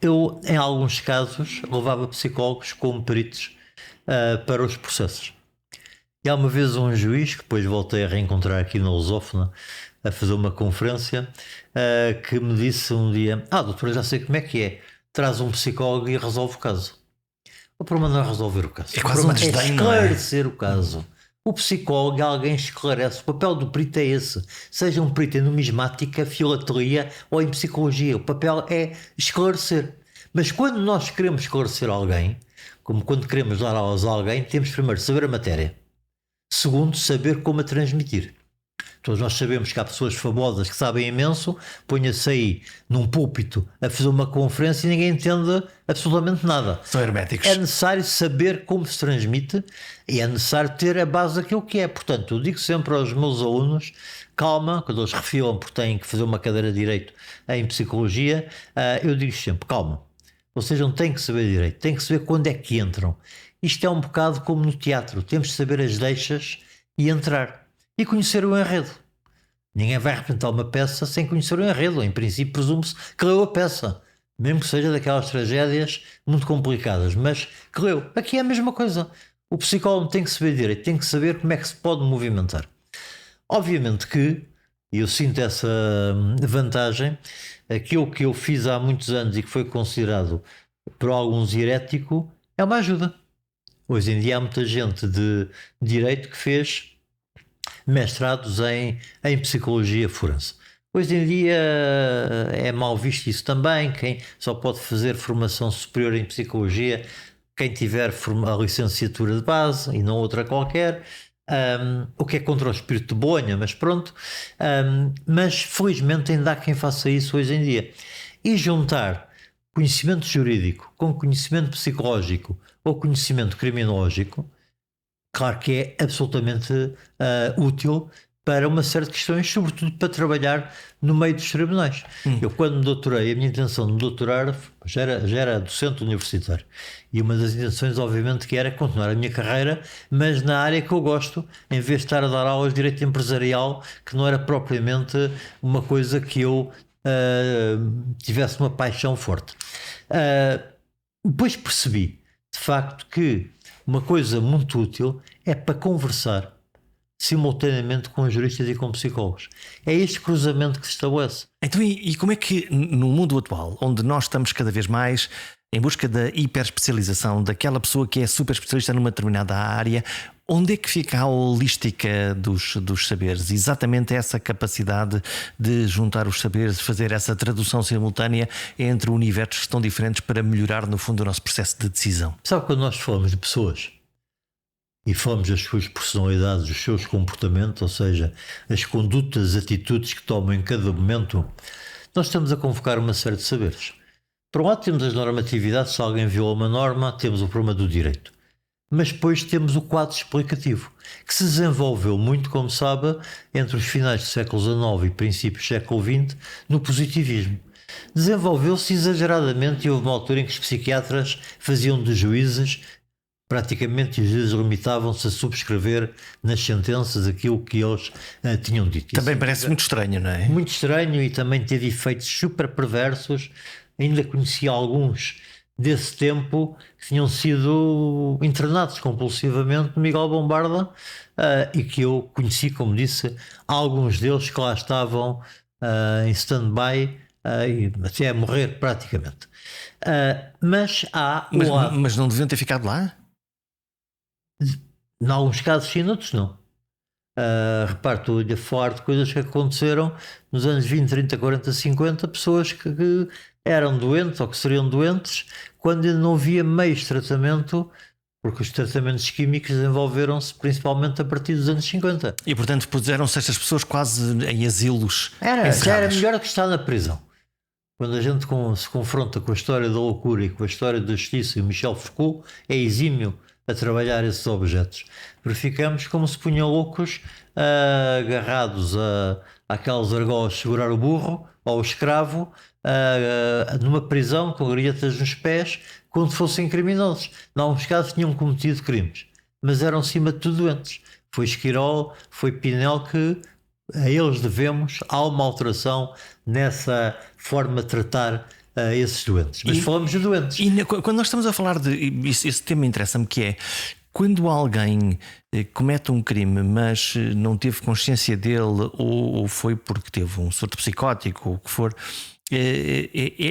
eu, em alguns casos, levava psicólogos como peritos para os processos. E há uma vez um juiz, que depois voltei a reencontrar aqui na Lusófona, a fazer uma conferência, que me disse um dia: doutor, eu já sei como é que é, traz um psicólogo e resolve o caso. O problema não é resolver o caso, é quase um desdém, não é? Esclarecer o caso. O psicólogo é alguém que esclarece. O papel do perito é esse. Seja um perito em numismática, filatelia ou em psicologia. O papel é esclarecer. Mas quando nós queremos esclarecer alguém, como quando queremos dar aulas a alguém, temos primeiro saber a matéria. Segundo, saber como a transmitir. Todos nós sabemos que há pessoas famosas que sabem imenso, põem-se aí num púlpito a fazer uma conferência e ninguém entende absolutamente nada. São herméticos. É necessário saber como se transmite e é necessário ter a base daquilo que é. Portanto, eu digo sempre aos meus alunos: calma, quando eles refilam porque têm que fazer uma cadeira de Direito em Psicologia, eu digo sempre: calma. Vocês não têm que saber Direito, têm que saber quando é que entram. Isto é um bocado como no teatro, temos de saber as deixas e entrar. E conhecer o enredo. Ninguém vai representar uma peça sem conhecer o enredo. Em princípio, presume-se que leu a peça, mesmo que seja daquelas tragédias muito complicadas, mas que leu. Aqui é a mesma coisa. O psicólogo tem que saber direito, tem que saber como é que se pode movimentar. Obviamente que, e eu sinto essa vantagem, aquilo que eu fiz há muitos anos e que foi considerado por alguns herético, é uma ajuda. Hoje em dia há muita gente de direito que fez mestrados em psicologia forense. Hoje em dia é mal visto isso também. Quem só pode fazer formação superior em psicologia, quem tiver a licenciatura de base e não outra qualquer, o que é contra o espírito de Bolonha, mas pronto. Mas felizmente ainda há quem faça isso hoje em dia. E juntar conhecimento jurídico com conhecimento psicológico ou conhecimento criminológico, claro que é absolutamente útil para uma série de questões, sobretudo para trabalhar no meio dos tribunais. Eu, quando me doutorei, a minha intenção de me doutorar já era docente universitário. E uma das intenções, obviamente, que era continuar a minha carreira, mas na área que eu gosto, em vez de estar a dar aulas de direito empresarial, que não era propriamente uma coisa que eu tivesse uma paixão forte. Depois percebi, de facto, que uma coisa muito útil é para conversar simultaneamente com juristas e com psicólogos. É este cruzamento que se estabelece. Então, e como é que no mundo atual, onde nós estamos cada vez mais em busca da hiperespecialização, daquela pessoa que é super especialista numa determinada área, onde é que fica a holística dos saberes? Exatamente essa capacidade de juntar os saberes, fazer essa tradução simultânea entre universos que estão diferentes para melhorar, no fundo, o nosso processo de decisão. Sabe, quando nós falamos de pessoas e falamos das suas personalidades, dos seus comportamentos, ou seja, as condutas, as atitudes que tomam em cada momento, nós estamos a convocar uma série de saberes. Por um lado temos as normatividades, se alguém viola uma norma, temos o problema do direito. Mas depois temos o quadro explicativo, que se desenvolveu muito, como sabe, entre os finais do século XIX e princípios do século XX, no positivismo. Desenvolveu-se exageradamente e houve uma altura em que os psiquiatras faziam de juízes, praticamente os juízes limitavam-se a subscrever nas sentenças aquilo que eles tinham dito. Também parece muito estranho, não é? Muito estranho, e também teve efeitos super perversos. Ainda conheci alguns desse tempo que tinham sido internados compulsivamente no Miguel Bombarda, e que eu conheci, como disse, alguns deles que lá estavam em stand-by e até a morrer praticamente. Mas há... Mas não deviam ter ficado lá? Em alguns casos sim, noutros não. Repare, estou-lhe a falar de coisas que aconteceram nos anos 20, 30, 40, 50, pessoas que eram doentes ou que seriam doentes quando ainda não havia meios de tratamento, porque os tratamentos químicos desenvolveram-se principalmente a partir dos anos 50. E portanto puseram-se estas pessoas quase em asilos. Já era melhor que estar na prisão. Quando a gente se confronta com a história da loucura e com a história da justiça, e o Michel Foucault é exímio a trabalhar esses objetos. Verificamos como se punham loucos agarrados àquelas argolas de segurar o burro ou o escravo numa prisão com grietas nos pés, quando fossem criminosos. Em alguns casos tinham cometido crimes, mas eram acima de tudo doentes. Foi Esquirol, foi Pinel, que a eles devemos alguma alteração nessa forma de tratar esses doentes. Mas falamos de doentes. E quando nós estamos a falar de... Esse tema interessa-me, que é quando alguém comete um crime, mas não teve consciência dele, ou foi porque teve um surto psicótico, ou o que for,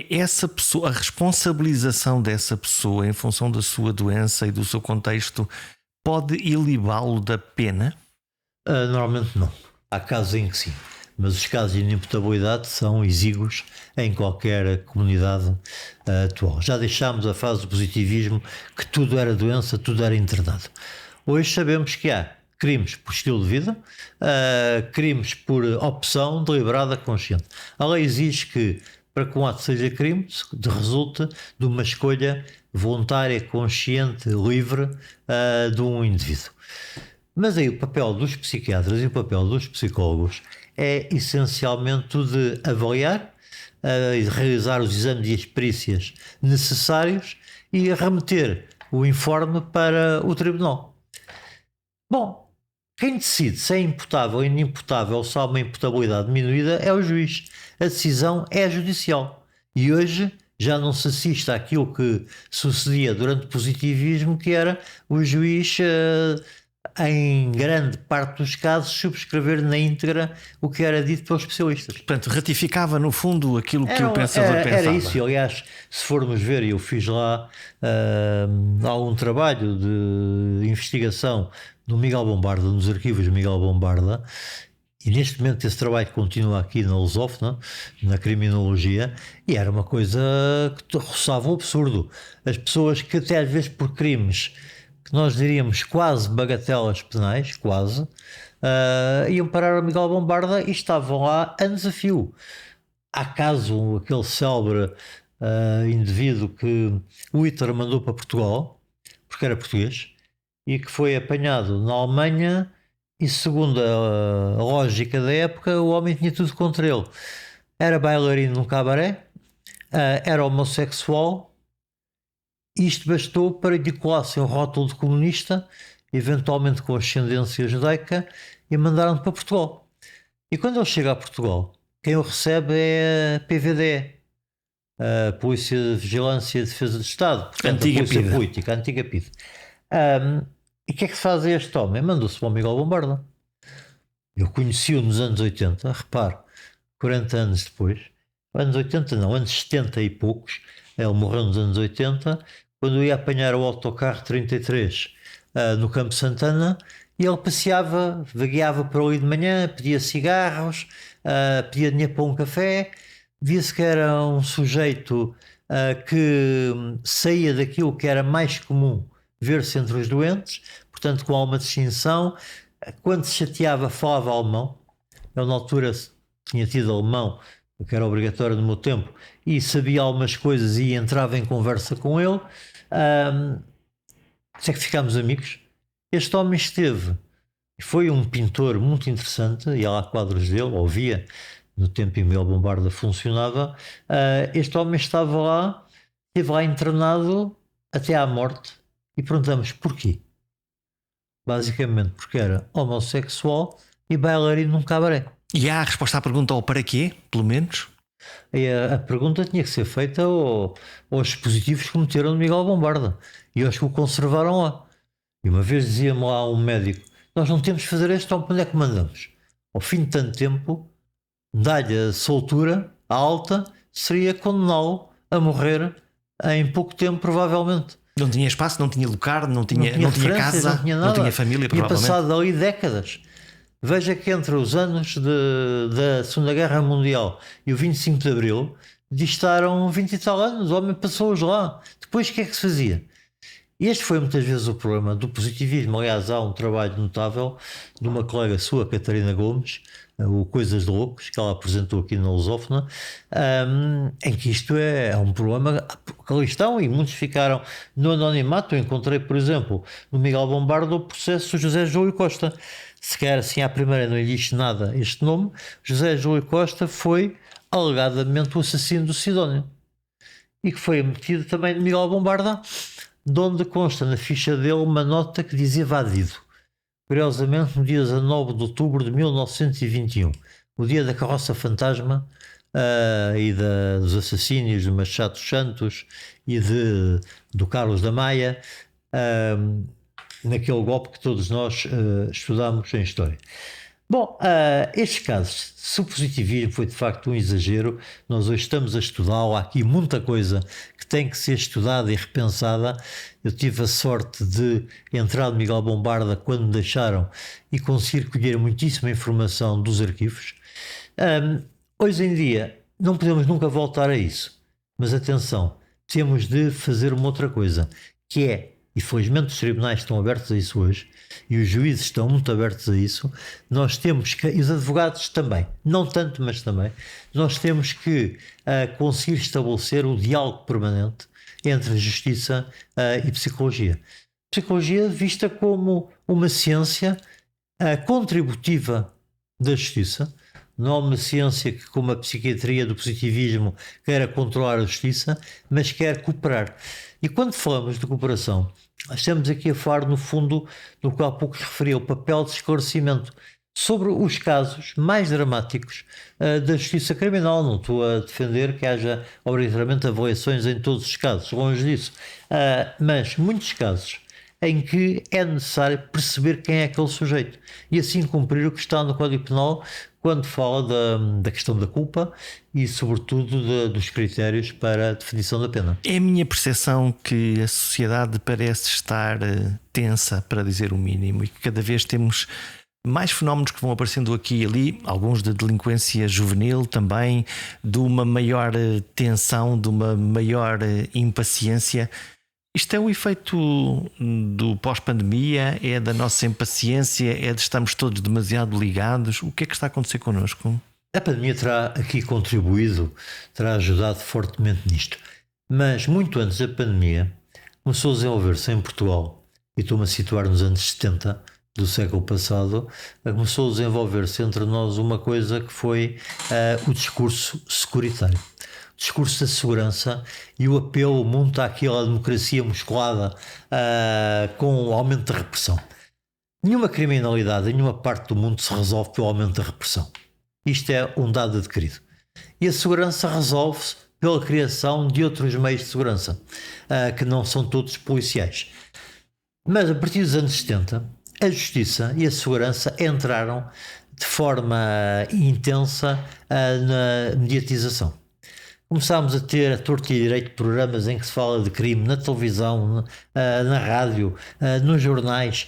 essa pessoa, a responsabilização dessa pessoa em função da sua doença e do seu contexto pode ilibá-lo da pena? Normalmente não. Há casos em que sim, mas os casos de inimputabilidade são exíguos em qualquer comunidade atual. Já deixámos a fase do positivismo, que tudo era doença, tudo era internado. Hoje sabemos que há crimes por estilo de vida, crimes por opção deliberada consciente. A lei exige que, para que um ato seja crime, resulte de uma escolha voluntária, consciente, livre de um indivíduo. Mas aí o papel dos psiquiatras e o papel dos psicólogos é essencialmente o de avaliar, de realizar os exames e as perícias necessários e remeter o informe para o tribunal. Bom, quem decide se é imputável ou inimputável, se há uma imputabilidade diminuída, é o juiz. A decisão é judicial. E hoje já não se assiste àquilo que sucedia durante o positivismo, que era o juiz... em grande parte dos casos, subscrever na íntegra o que era dito pelos especialistas. Portanto, ratificava no fundo aquilo que o pensador pensava. Era isso. Aliás, se formos ver, eu fiz lá algum trabalho de investigação no Miguel Bombarda, nos arquivos de Miguel Bombarda, e neste momento esse trabalho continua aqui na lusófona, na criminologia, e era uma coisa que roçava um absurdo. As pessoas que até às vezes por crimes que nós diríamos quase bagatelas penais, quase, iam parar ao Miguel Bombarda e estavam lá a desafio. Há caso, aquele célebre indivíduo que o Hitler mandou para Portugal, porque era português, e que foi apanhado na Alemanha e segundo a lógica da época, o homem tinha tudo contra ele. Era bailarino num cabaré, era homossexual. Isto bastou para lhe colassem o rótulo de comunista, eventualmente com ascendência judaica, e mandaram-no para Portugal. E quando ele chega a Portugal, quem o recebe é a PVDE, a Polícia de Vigilância e Defesa do Estado, portanto, Antiga a Polícia PIDE. Política, a antiga PIDE. E o que é que se faz a este homem? Mandou-se para o Miguel Bombarda. Eu conheci-o nos anos 80, repare, 40 anos depois, anos 80 não, anos 70 e poucos, ele morreu nos anos 80, quando eu ia apanhar o autocarro 33 no Campo Santana, e ele passeava, vagueava por ali de manhã, pedia cigarros, pedia dinheiro para um café, via-se que era um sujeito que saía daquilo que era mais comum ver-se entre os doentes, portanto com alguma distinção. Quando se chateava falava alemão, eu na altura tinha tido alemão, que era obrigatório no meu tempo, e sabia algumas coisas e entrava em conversa com ele. Até que ficámos amigos. Este homem esteve, foi um pintor muito interessante, ia lá quadros dele, ouvia no tempo em que o Bombarda funcionava. Este homem estava lá, esteve lá internado até à morte, e perguntamos porquê. Basicamente porque era homossexual e bailarino num cabaré. E há a resposta à pergunta ao para quê, pelo menos? E a pergunta tinha que ser feita aos dispositivos que meteram no Miguel Bombarda e aos que o conservaram lá. E uma vez dizia-me lá um médico: nós não temos de fazer isto, então onde é que mandamos? Ao fim de tanto tempo, dar-lhe a soltura, a alta, seria condená-lo a morrer em pouco tempo, provavelmente. Não tinha espaço, não tinha lugar, não tinha casa, não tinha nada. não tinha família, provavelmente. Tinha passado ali décadas. Veja que entre os anos da Segunda Guerra Mundial e o 25 de Abril distaram 20 e tal anos, o homem passou-os lá. Depois o que é que se fazia? E este foi muitas vezes o problema do positivismo. Aliás, há um trabalho notável de uma colega sua, Catarina Gomes, o Coisas de Loucos, que ela apresentou aqui na Lusófona, em que isto é um problema que ali estão e muitos ficaram no anonimato. Eu encontrei, por exemplo, no Miguel Bombarda o processo do José Júlio Costa. Se quer assim à primeira não lhe diz nada este nome, José Júlio Costa foi alegadamente o assassino do Sidónio e que foi metido também no Miguel Bombarda, de onde consta na ficha dele uma nota que diz evadido. Curiosamente, no dia 19 de outubro de 1921, o dia da carroça fantasma e dos assassínios de Machado dos Santos e do Carlos da Maia, naquele golpe que todos nós estudamos em História. Bom, estes casos, se o positivismo foi de facto um exagero, nós hoje estamos a estudá-lo. Há aqui muita coisa que tem que ser estudada e repensada. Eu tive a sorte de entrar no Miguel Bombarda quando me deixaram e conseguir colher muitíssima informação dos arquivos. Hoje em dia não podemos nunca voltar a isso, mas atenção, temos de fazer uma outra coisa, que é, e felizmente os tribunais estão abertos a isso hoje, e os juízes estão muito abertos a isso, nós temos que, e os advogados também, não tanto, mas também, nós temos que conseguir estabelecer o diálogo permanente entre justiça e psicologia. Psicologia vista como uma ciência contributiva da justiça, não é uma ciência que, como a psiquiatria do positivismo, queira controlar a justiça, mas quer cooperar. E quando falamos de cooperação, estamos aqui a falar, no fundo, do que há pouco referi, o papel de esclarecimento sobre os casos mais dramáticos da justiça criminal. Não estou a defender que haja obrigatoriamente avaliações em todos os casos, longe disso, mas muitos casos em que é necessário perceber quem é aquele sujeito e assim cumprir o que está no Código Penal quando fala da questão da culpa e sobretudo dos critérios para a definição da pena. É a minha percepção que a sociedade parece estar tensa, para dizer o mínimo, e que cada vez temos mais fenómenos que vão aparecendo aqui e ali, alguns de delinquência juvenil também, de uma maior tensão, de uma maior impaciência. Isto é o efeito do pós-pandemia? É da nossa impaciência? É de estarmos todos demasiado ligados? O que é que está a acontecer connosco? A pandemia terá aqui contribuído, terá ajudado fortemente nisto. Mas muito antes da pandemia, começou a desenvolver-se em Portugal, e estou-me a situar nos anos 70, do século passado, começou a desenvolver-se entre nós uma coisa que foi o discurso securitário. O discurso da segurança e o apelo muito àquela democracia musculada com o aumento da repressão. Nenhuma criminalidade em nenhuma parte do mundo se resolve pelo aumento da repressão. Isto é um dado adquirido. E a segurança resolve-se pela criação de outros meios de segurança, que não são todos policiais. Mas a partir dos anos 70, a justiça e a segurança entraram de forma intensa na mediatização. Começámos a ter a torto e direito programas em que se fala de crime na televisão, na rádio, nos jornais.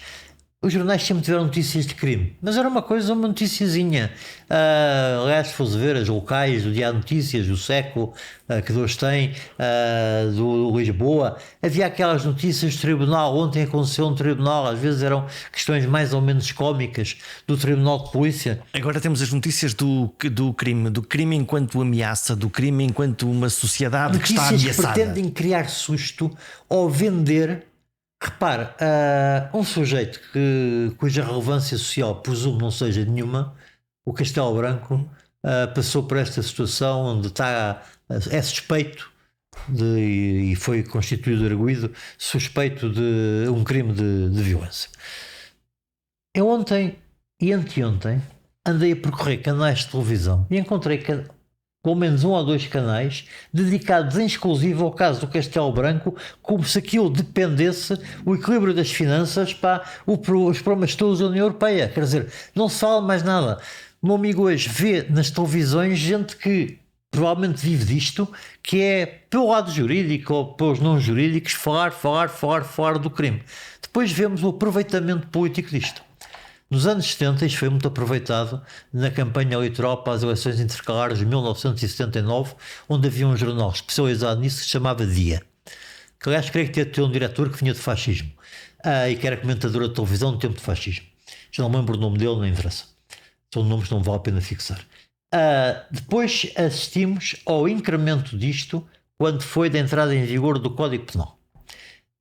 Os jornais sempre tiveram notícias de crime, mas era uma noticiazinha. Aliás, se fosse ver as locais do Diário Notícias, do Século, que hoje tem, do Lisboa, havia aquelas notícias do tribunal. Ontem aconteceu no tribunal, às vezes eram questões mais ou menos cómicas do tribunal de polícia. Agora temos as notícias do crime enquanto ameaça, do crime enquanto uma sociedade notícias que está ameaçada. Que pretendem criar susto ou vender. Repare, um sujeito cuja relevância social presumo não seja nenhuma, o Castelo Branco passou por esta situação onde é suspeito e foi constituído arguido suspeito de um crime de violência. Eu ontem e anteontem andei a percorrer canais de televisão e encontrei pelo menos 1 ou 2 canais dedicados em exclusivo ao caso do Castelo Branco, como se aquilo dependesse o equilíbrio das finanças para os problemas todos da União Europeia. Quer dizer, não se fala mais nada. O meu amigo hoje vê nas televisões gente que provavelmente vive disto, que é pelo lado jurídico ou pelos não jurídicos falar do crime. Depois vemos o aproveitamento político disto. Nos anos 70, isto foi muito aproveitado na campanha eleitoral para as eleições intercalares de 1979, onde havia um jornal especializado nisso que se chamava Dia. Que, aliás, creio que tinha um diretor que vinha de fascismo e que era comentador de televisão no tempo de fascismo. Já não me lembro o nome dele, não interessa. São nomes que não vale a pena fixar. Depois assistimos ao incremento disto quando foi da entrada em vigor do Código Penal.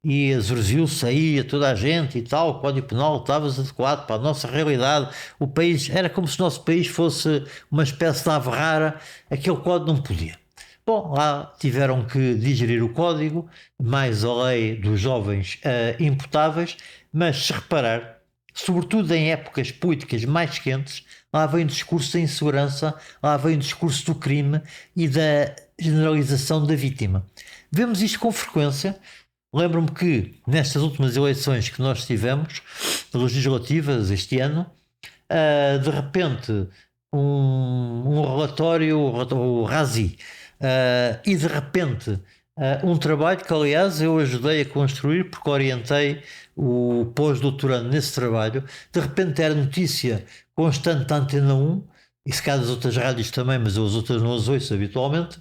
E exorziu-se aí a toda a gente e tal, o Código Penal estava adequado para a nossa realidade. O país era como se o nosso país fosse uma espécie de ave rara, aquele código não podia. Bom, lá tiveram que digerir o código, mais a lei dos jovens imputáveis, mas se reparar, sobretudo em épocas políticas mais quentes, lá vem o discurso da insegurança, lá vem o discurso do crime e da generalização da vítima. Vemos isto com frequência. Lembro-me que nestas últimas eleições que nós tivemos, legislativas este ano, de repente um relatório, o RASI, e de repente um trabalho que aliás eu ajudei a construir porque orientei o pós-doutorando nesse trabalho. De repente era notícia constante da Antena 1, e se calhar das outras rádios também, mas as outras não as ouço habitualmente,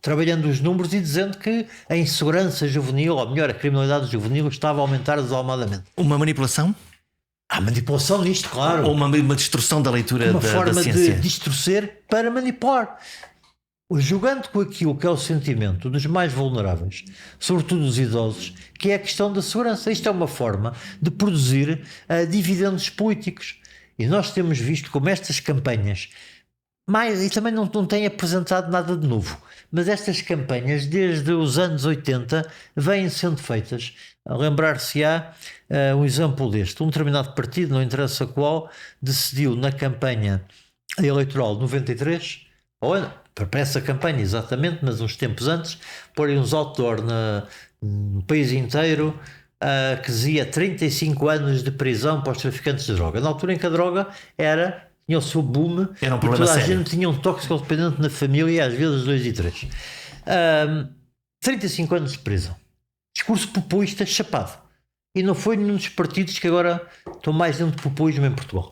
trabalhando os números e dizendo que a insegurança juvenil, ou melhor, a criminalidade juvenil estava a aumentar desalmadamente. Uma manipulação? Há manipulação nisto, claro. Ou uma distorção da leitura da ciência? Uma forma de distorcer para manipular. Jogando com aquilo que é o sentimento dos mais vulneráveis, sobretudo dos idosos, que é a questão da segurança. Isto é uma forma de produzir dividendos políticos. E nós temos visto como estas campanhas, e também não têm apresentado nada de novo, mas estas campanhas desde os anos 80 vêm sendo feitas. Lembrar-se-á um exemplo deste. Um determinado partido, não interessa qual, decidiu na campanha eleitoral de 93, para essa campanha exatamente, mas uns tempos antes, porem uns outdoor no país inteiro, que dizia 35 anos de prisão para os traficantes de droga. Na altura em que a droga tinha o seu boom, era um e problema toda a sério. gente tinha um toxicodependente na família, às vezes 2 e 3. 35 anos de prisão. Discurso populista chapado. E não foi nenhum dos partidos que agora estão mais dentro do populismo em Portugal.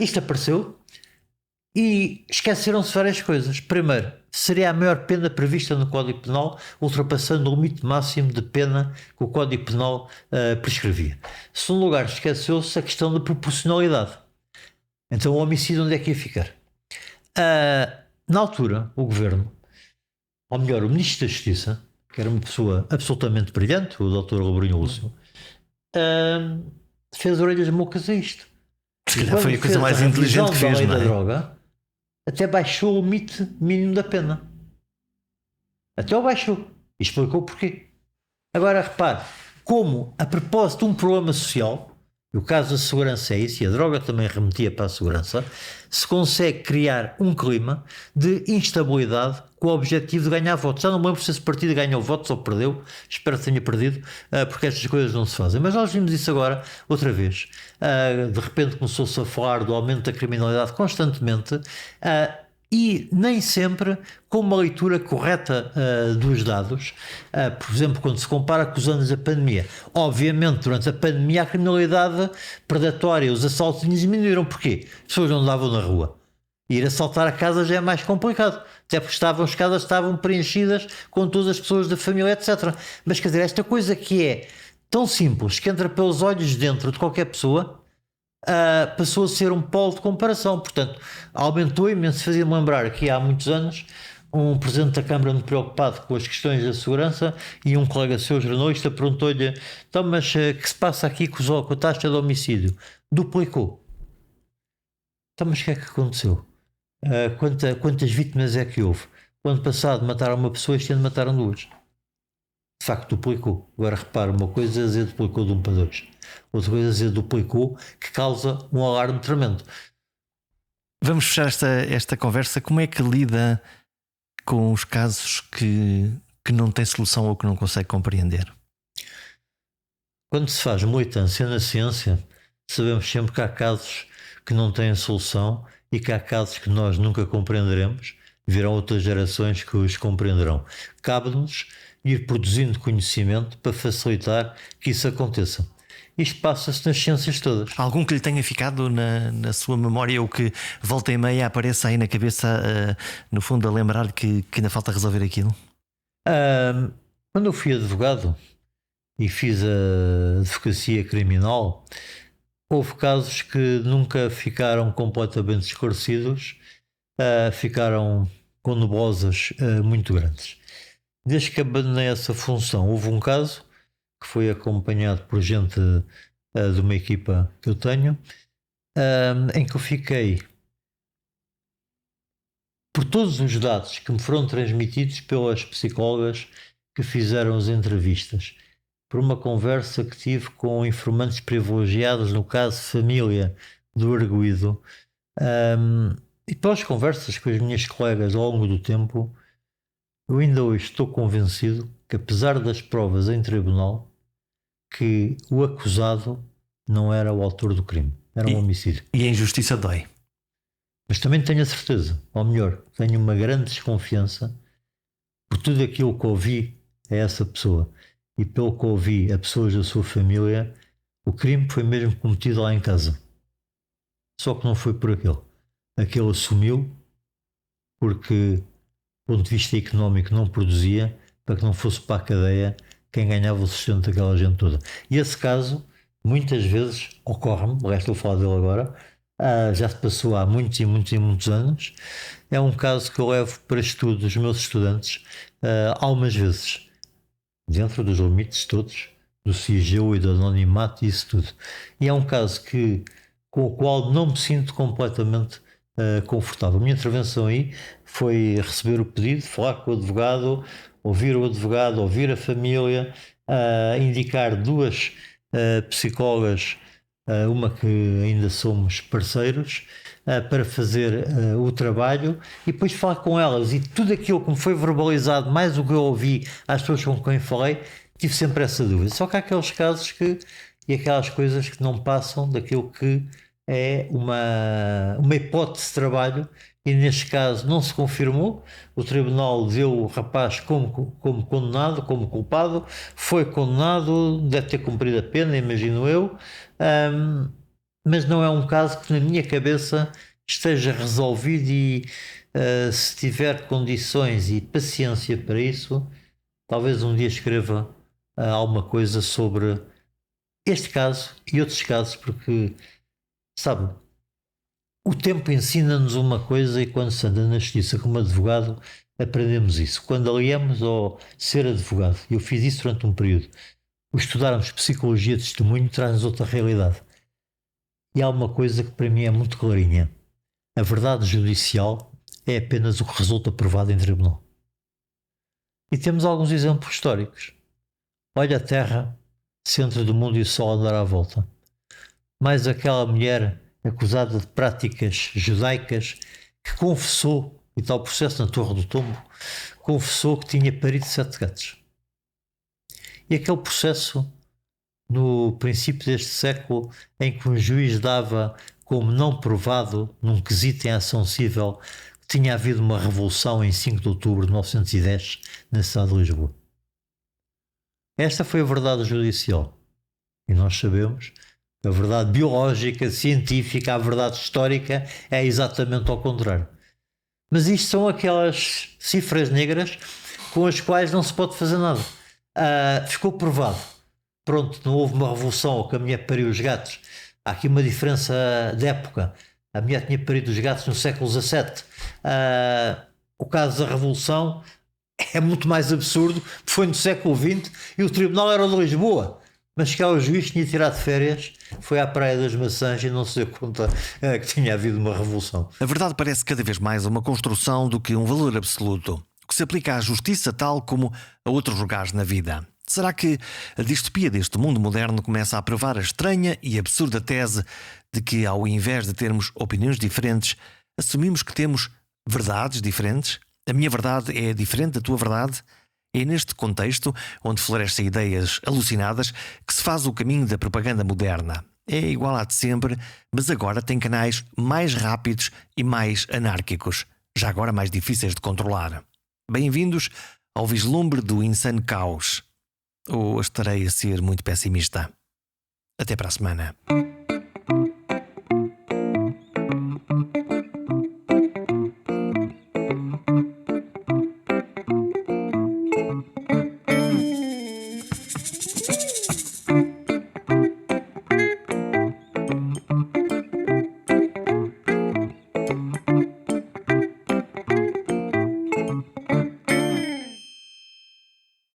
Isto apareceu e esqueceram-se várias coisas. Primeiro, seria a maior pena prevista no Código Penal, ultrapassando o limite máximo de pena que o Código Penal prescrevia. Segundo lugar, esqueceu-se a questão da proporcionalidade. Então o homicídio onde é que ia ficar? Na altura, o Governo, ou melhor, o Ministro da Justiça, que era uma pessoa absolutamente brilhante, o Dr. Lourinho Lúcio, fez orelhas mocas a isto. Se calhar foi a coisa mais inteligente que fez, não é? Da droga, até baixou o limite mínimo da pena. Até o baixou. E explicou porquê. Agora repare, como a propósito de um problema social, e o caso da segurança é isso, e a droga também remetia para a segurança, se consegue criar um clima de instabilidade com o objetivo de ganhar votos. Já não me lembro se esse partido ganhou votos ou perdeu, espero que tenha perdido, porque estas coisas não se fazem. Mas nós vimos isso agora outra vez. De repente começou-se a falar do aumento da criminalidade constantemente, e nem sempre com uma leitura correta dos dados. Por exemplo, quando se compara com os anos da pandemia. Obviamente, durante a pandemia, a criminalidade predatória, os assaltos diminuíram. Porquê? As pessoas não andavam na rua. Ir assaltar a casa já é mais complicado. Até porque as casas estavam preenchidas com todas as pessoas da família, etc. Mas quer dizer, esta coisa que é tão simples, que entra pelos olhos dentro de qualquer pessoa, passou a ser um polo de comparação. Portanto, aumentou imenso. Fazia-me lembrar que há muitos anos um presidente da Câmara muito preocupado com as questões da segurança, e um colega seu jornalista perguntou-lhe: então, mas que se passa aqui com a taxa de homicídio? Duplicou. Então, mas o que é que aconteceu? Quantas vítimas é que houve? O ano passado mataram uma pessoa, este ano mataram duas. De facto, duplicou. Agora repara, uma coisa é dizer duplicou de 1 para 2. Outra coisa é dizer duplicou, que causa um alarme tremendo. Vamos fechar esta conversa. Como é que lida com os casos que não tem solução ou que não consegue compreender? Quando se faz militância na ciência, sabemos sempre que há casos que não têm solução e que há casos que nós nunca compreenderemos. Virão outras gerações que os compreenderão. Cabe-nos ir produzindo conhecimento para facilitar que isso aconteça. Isto passa-se nas ciências todas. Algum que lhe tenha ficado na sua memória, ou que volta e meia apareça aí na cabeça, no fundo, a lembrar que ainda falta resolver aquilo? Quando eu fui advogado e fiz a advocacia criminal, houve casos que nunca ficaram completamente esclarecidos, ficaram com nebulosas muito grandes. Desde que abandonei essa função, houve um caso que foi acompanhado por gente de uma equipa que eu tenho, em que eu fiquei por todos os dados que me foram transmitidos pelas psicólogas que fizeram as entrevistas, por uma conversa que tive com informantes privilegiados, no caso família do arguido, e pelas conversas com as minhas colegas ao longo do tempo, eu ainda hoje estou convencido que, apesar das provas em tribunal, que o acusado não era o autor do crime, era um homicídio. E a injustiça dói. Mas também tenho a certeza, ou melhor, tenho uma grande desconfiança por tudo aquilo que ouvi a essa pessoa e pelo que ouvi a pessoas da sua família. O crime foi mesmo cometido lá em casa. Só que não foi por aquele. Aquele assumiu porque, do ponto de vista económico, não produzia, para que não fosse para a cadeia quem ganhava o sustento daquela gente toda. E esse caso, muitas vezes, ocorre-me, o resto vou falar dele agora, já se passou há muitos e muitos e muitos anos. É um caso que eu levo para estudo dos meus estudantes algumas vezes, dentro dos limites todos, do sigilo e do anonimato e isso tudo. E é um caso com o qual não me sinto completamente confortável. A minha intervenção aí foi receber o pedido, falar com o advogado, ouvir a família, indicar duas psicólogas, uma que ainda somos parceiros, para fazer o trabalho, e depois falar com elas. E tudo aquilo que me foi verbalizado, mais o que eu ouvi às pessoas com quem falei, tive sempre essa dúvida. Só que há aqueles casos e aquelas coisas que não passam daquilo que é uma hipótese de trabalho, e neste caso não se confirmou. O tribunal deu o rapaz como condenado, como culpado, foi condenado, deve ter cumprido a pena, imagino eu, mas não é um caso que na minha cabeça esteja resolvido, e se tiver condições e paciência para isso, talvez um dia escreva alguma coisa sobre este caso e outros casos, porque, sabe, o tempo ensina-nos uma coisa, e quando se anda na justiça como advogado aprendemos isso. Quando aliamos ao ser advogado, eu fiz isso durante um período, o estudarmos psicologia de testemunho traz-nos outra realidade. E há uma coisa que para mim é muito clarinha. A verdade judicial é apenas o que resulta provado em tribunal. E temos alguns exemplos históricos. Olha a Terra, centro do mundo e o Sol a dar à volta. Mais aquela mulher acusada de práticas judaicas que confessou, e tal processo na Torre do Tombo, confessou que tinha parido 7 gatos. E aquele processo no princípio deste século em que um juiz dava como não provado, num quesito em ação cível, que tinha havido uma revolução em 5 de outubro de 1910 na cidade de Lisboa. Esta foi a verdade judicial. E nós sabemos que a verdade biológica, científica, a verdade histórica é exatamente ao contrário. Mas isto são aquelas cifras negras com as quais não se pode fazer nada. Ficou provado. Pronto, não houve uma revolução que a mulher pariu os gatos. Há aqui uma diferença de época. A mulher tinha parido os gatos no século XVII. O caso da revolução é muito mais absurdo, foi no século XX e o tribunal era de Lisboa. Mas cá o juiz tinha tirado férias, foi à Praia das Maçãs e não se deu conta que tinha havido uma revolução. A verdade parece cada vez mais uma construção do que um valor absoluto, que se aplica à justiça tal como a outros lugares na vida. Será que a distopia deste mundo moderno começa a provar a estranha e absurda tese de que, ao invés de termos opiniões diferentes, assumimos que temos verdades diferentes? A minha verdade é diferente da tua verdade? É neste contexto, onde florescem ideias alucinadas, que se faz o caminho da propaganda moderna. É igual à de sempre, mas agora tem canais mais rápidos e mais anárquicos, já agora mais difíceis de controlar. Bem-vindos ao vislumbre do insano caos. Ou estarei a ser muito pessimista? Até para a semana.